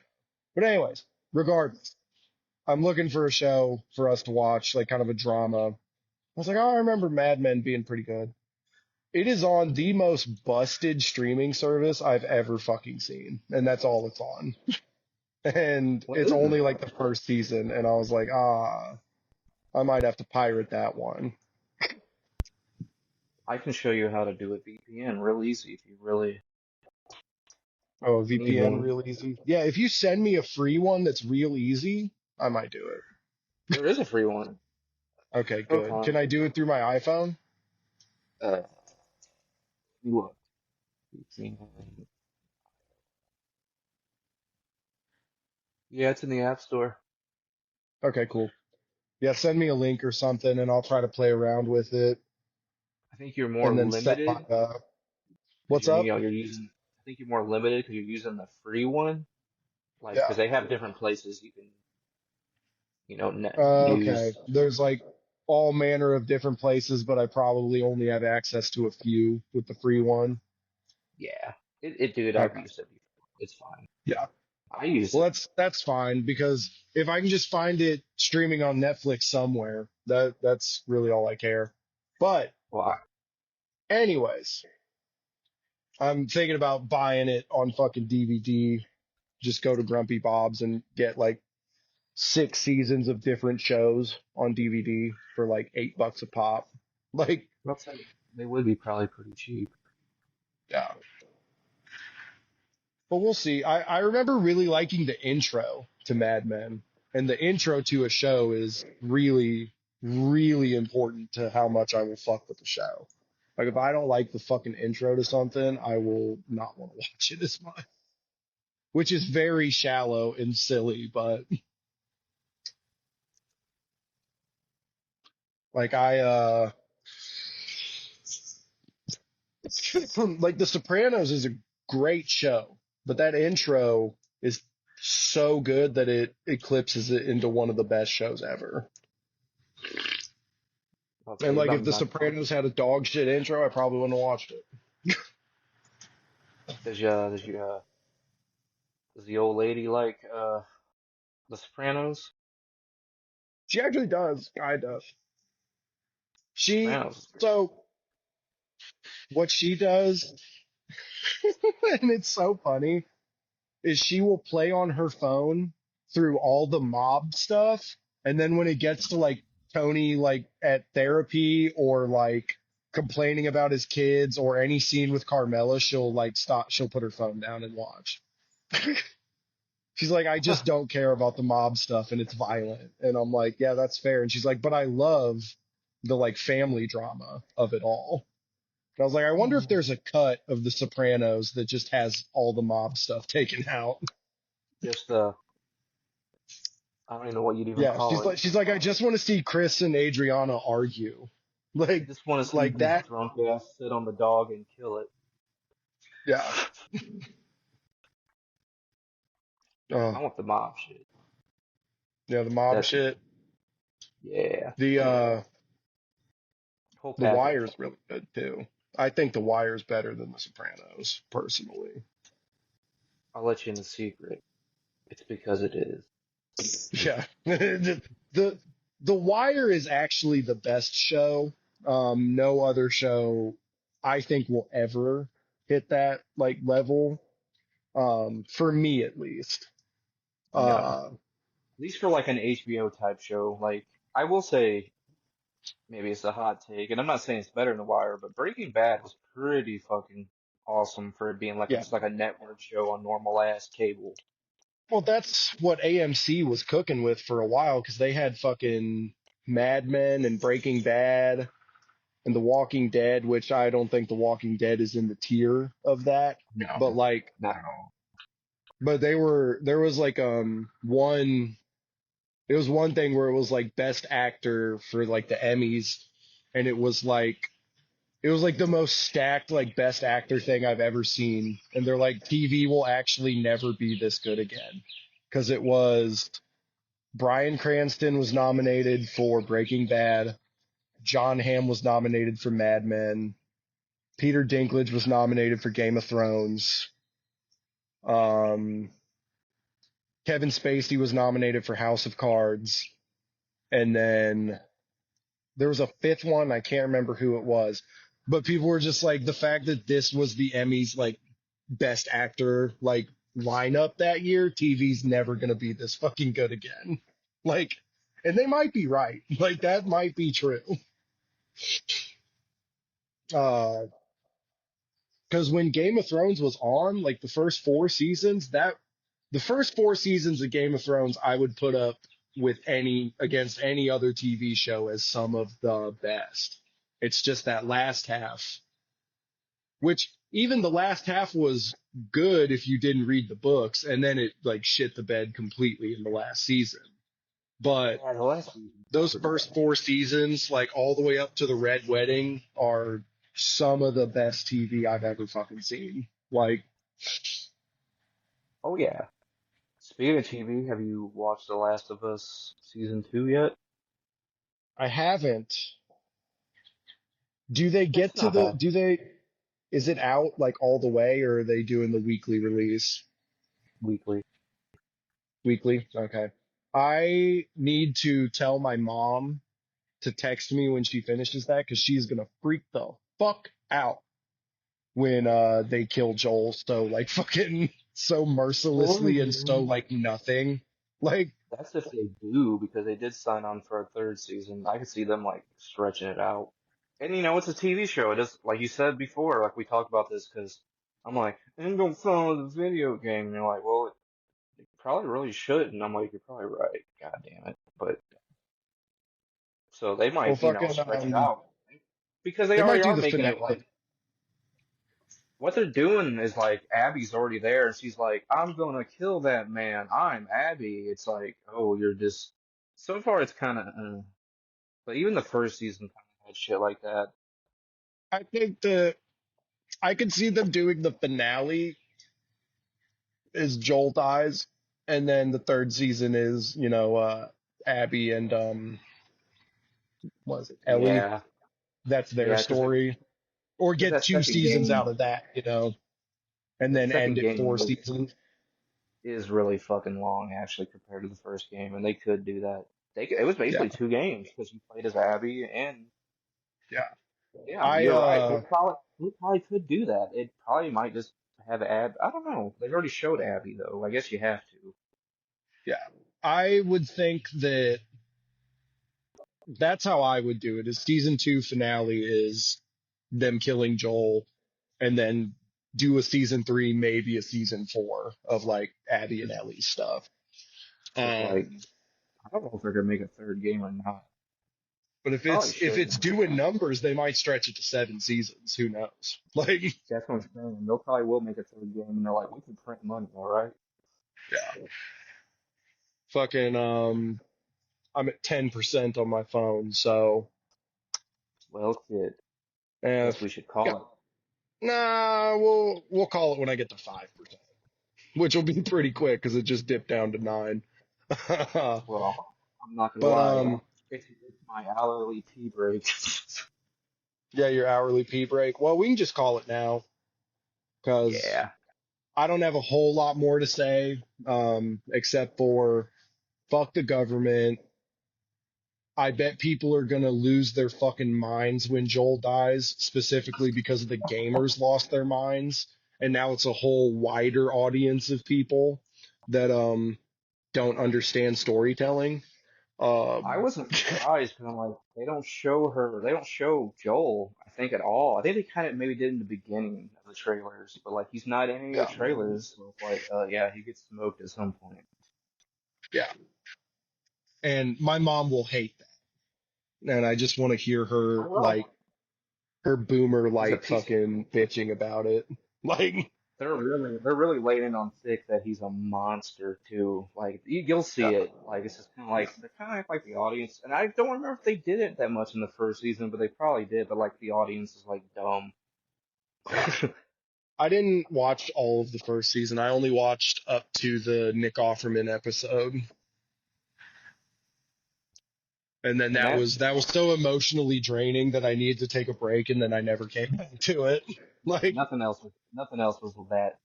But anyways, regardless, I'm looking for a show for us to watch, like kind of a drama. I was like, oh, I remember Mad Men being pretty good. It is on the most busted streaming service I've ever fucking seen, and that's all it's on. And What it's is only it? like the first season, and I was like, I might have to pirate that one. I can show you how to do a VPN real easy if you really Oh, need VPN one. real easy. Yeah, if you send me a free one that's real easy, I might do it. There is a free one. Okay, good. Can Proton. I do it through my iPhone? Uh, look. VPN. Yeah, it's in the App Store. Okay, cool. Yeah, send me a link or something and I'll try to play around with it I think you're more and then set my limited because what's up? you're using. I think you're more limited because you're using the free one. Like, Yeah. because they have different places you can, Okay. use. There's like all manner of different places, but I probably only have access to a few with the free one. Yeah, Dude, I've Okay. used it before. It's fine. Yeah. I use Well, it. that's fine because if I can just find it streaming on Netflix somewhere, that's really all I care. But Well, anyways, I'm thinking about buying it on fucking DVD. Just go to Grumpy Bob's and get like 6 seasons of different shows on DVD for like $8 a pop. Like, I'll say they would be probably pretty cheap. yeah. But we'll see. I remember really liking the intro to Mad Men, and the intro to a show is really, really important to how much I will fuck with the show. Like, if I don't like the fucking intro to something, I will not want to watch it as much, which is very shallow and silly, but like like The Sopranos is a great show, but that intro is so good that it eclipses it into one of the best shows ever. I'll And say like if I'm The not. Sopranos had a dog shit intro, I probably wouldn't have watched it. Does the old lady like The Sopranos? She actually does, kind of. She Sopranos is great. so what she does, and it's so funny, is she will play on her phone through all the mob stuff, and then when it gets to like Tony like at therapy or like complaining about his kids or any scene with Carmela, she'll like stop, she'll put her phone down and watch. She's like, I just don't care about the mob stuff and it's violent. And I'm like, yeah, that's fair. And she's like, but I love the like family drama of it all. And I was like, I wonder if there's a cut of The Sopranos that just has all the mob stuff taken out. Just I don't even know what you'd even Yeah, call it. she's like, I just want to see Chris and Adriana argue. I Like, just want to see like his that. drunk ass sit on the dog and kill it. Yeah. I Oh, want the mob shit. yeah, the mob That's shit. yeah, The whole The package. Wire's really good too. I think The Wire's better than The Sopranos, personally. I'll let you in the secret. It's because it is. Yeah. The The Wire is actually the best show. No other show I think will ever hit that like level. For me at least. No, at Uh, least for like an HBO type show. Like I will say, maybe it's a hot take, and I'm not saying it's better than The Wire, but Breaking Bad was pretty fucking awesome for it being like yeah. just like a network show on normal ass cable. Well, that's what AMC was cooking with for a while because they had fucking Mad Men and Breaking Bad and The Walking Dead, which I don't think The Walking Dead is in the tier of that. But No, like, not at all. but there was like one it was one thing where it was like best actor for like the Emmys, and it was like the most stacked like best actor thing I've ever seen, and they're like TV will actually never be this good again because it was Bryan Cranston was nominated for Breaking Bad, John Hamm was nominated for Mad Men, Peter Dinklage was nominated for Game of Thrones, um, Kevin Spacey was nominated for House of Cards, and then there was a fifth one. I can't remember who it was, but people were just like the fact that this was the Emmys like best actor like lineup that year. TV's never gonna be this fucking good again. Like, and they might be right. Like that might be true. Uh, because when Game of Thrones was on, like the first 4 seasons, the first 4 seasons of Game of Thrones, I would put up with any against any other TV show as some of the best. It's just that last half, which even the last half was good if you didn't read the books, and then it like shit the bed completely in the last season. But Yeah, the last season was those pretty first bad. 4 seasons, like all the way up to the Red Wedding, are some of the best TV I've ever fucking seen. Like, Oh yeah. Speaking of TV, have you watched The Last of Us season 2 yet? I haven't. Do they It's get to not the? bad. Do they? Is it out like all the way, or are they doing the weekly release? weekly. Weekly? Okay. I need to tell my mom to text me when she finishes that because she's gonna freak the fuck out when they kill Joel so like fucking so mercilessly and so Spoiler. like nothing. Like That's if they do, because they did sign on for a third season. I could see them like stretching it out. And you know, it's a TV show. It is like you said before, like we talked about this, because I'm like, it don't follow the video game. And you're like, well, it probably really should. And I'm like, you're probably right. God damn it. But so they well might, fucking stretch it out because they they might already do are the making it finale. like what they're doing is like Abby's already there and she's like, I'm gonna kill that man. I'm Abby. It's like, oh, you're just so far it's kind of, but even the first season kind of had shit like that. I think that I could see them doing the finale is Joel dies, and then the third season is, Abby and what is it, Ellie? Yeah, That's their yeah, story. Or because get two seasons out of that, and that then second end it game four seasons. is really fucking long actually compared to the first game, and they could do that. It was Yeah, basically 2 games because you played as Abby and yeah. yeah, I you're right. They probably could do that. It probably might just have Ab. I don't know. They've already showed Abby though. I guess you have to. yeah. I would think that that's how I would do it. Is season two finale is them killing Joel, and then do a season three, maybe a season four of like Abby and Just Ellie stuff. with like, Um, I don't know if they're gonna make a third game or not. but Probably if shouldn't. it's doing numbers, they might stretch it to 7 seasons. Who knows? Like, That's what I'm saying. They'll probably will make a third game, and they're like, we can print money, all right? yeah, fucking I'm at 10% on my phone, so Well, shit. Guess if we should call yeah, it. nah, we'll call it when I get to 5%, which will be pretty quick because it just dipped down to 9. Well, I'm not gonna But lie. It's my hourly tea break. yeah, your hourly pee break. Well, we can just call it now because Yeah. I don't have a whole lot more to say, except for fuck the government. I bet people are gonna lose their fucking minds when Joel dies, specifically because the gamers lost their minds, and now it's a whole wider audience of people that don't understand storytelling. I Um, wasn't surprised because I'm like, they don't show Joel, I think, at all. I think they kind of maybe did in the beginning of the trailers, but like he's not in any of the yeah, trailers, so it's like, yeah, he gets smoked at some point. yeah, and my mom will hate that, and I just want to hear I her will. like her boomer He's a like piece of, fucking bitching about it. Like, they're really laying it on thick that he's a monster too. Like you'll see yeah. it. Like it's just kind of like they're kind of like the audience, and I don't remember if they did it that much in the first season, but they probably did. But like the audience is like dumb. I didn't watch all of the first season. I only watched up to the Nick Offerman episode. And then And that was so emotionally draining that I needed to take a break and then I never came back to it. Like, nothing else was that.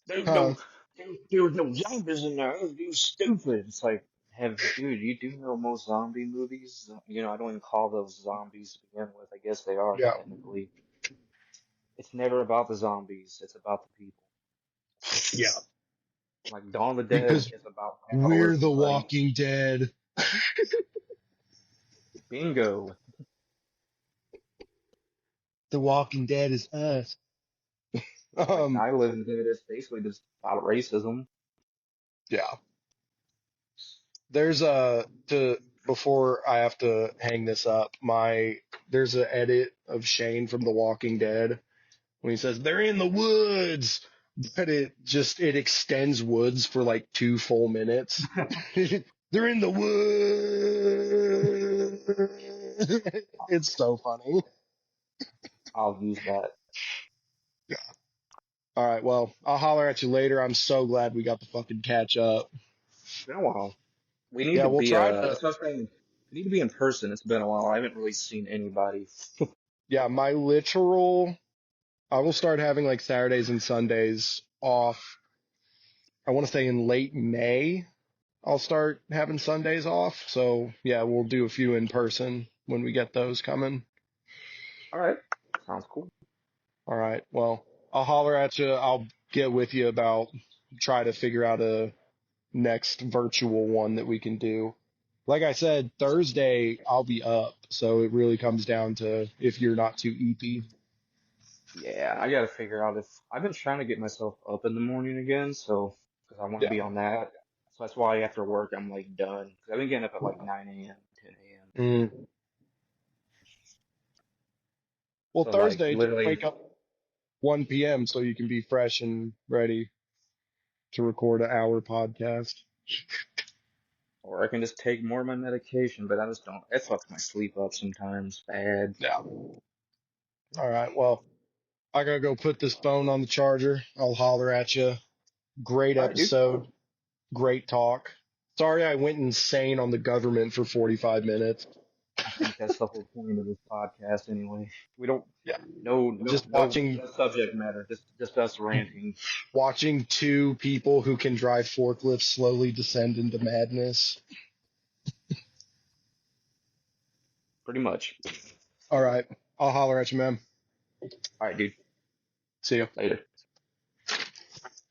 There's huh, no, there was no zombies in there. It was stupid. It's like, dude, you do know most zombie movies? I don't even call those zombies to begin with. I guess they are yeah, technically. It's never about the zombies. It's about the people. yeah. Like Dawn of the Dead Because is about we're the capitalism, buddy. Walking Dead. Bingo. The Walking Dead is us. Like Um, Night of the Living Dead is basically just about racism. yeah. There's a to before I have to hang this up. There's an edit of Shane from The Walking Dead when he says they're in the woods, but it extends woods for like 2 full minutes. They're in the woods. It's so funny. I'll use that. Yeah. All right. Well, I'll holler at you later. I'm so glad we got to fucking catch up. It's been a while. We need Yeah, to we'll be try to. that's what I'm saying. We need to be in person. It's been a while. I haven't really seen anybody. Yeah, I will start having like Saturdays and Sundays off. I want to say in late May, I'll start having Sundays off. So yeah, we'll do a few in person when we get those coming. All right. Sounds cool. All right. Well, I'll holler at you. I'll get with you about try to figure out a next virtual one that we can do. Like I said, Thursday I'll be up, so it really comes down to if you're not too eepy. Yeah, I gotta figure out if I've been trying to get myself up in the morning again, so because I want to Yeah. be on that. So that's why after work I'm like done. 'Cause I've been getting up at like 9 a.m., 10 a.m. Mm. Well, So like Thursday, just literally, wake up 1 p.m. so you can be fresh and ready to record an hour podcast. or I can just take more of my medication, but I just don't. It fucks my sleep up sometimes bad. Yeah. All right. Well, I gotta go put this phone on the charger. I'll holler at you. Great All right, dude. episode. Great talk. Sorry I went insane on the government for 45 minutes. I think that's the whole point of this podcast anyway. We don't, Yeah. no, Just no subject matter. Just us ranting. watching two people who can drive forklifts slowly descend into madness. Pretty much. All right. I'll holler at you, man. All right, dude. See ya. Later.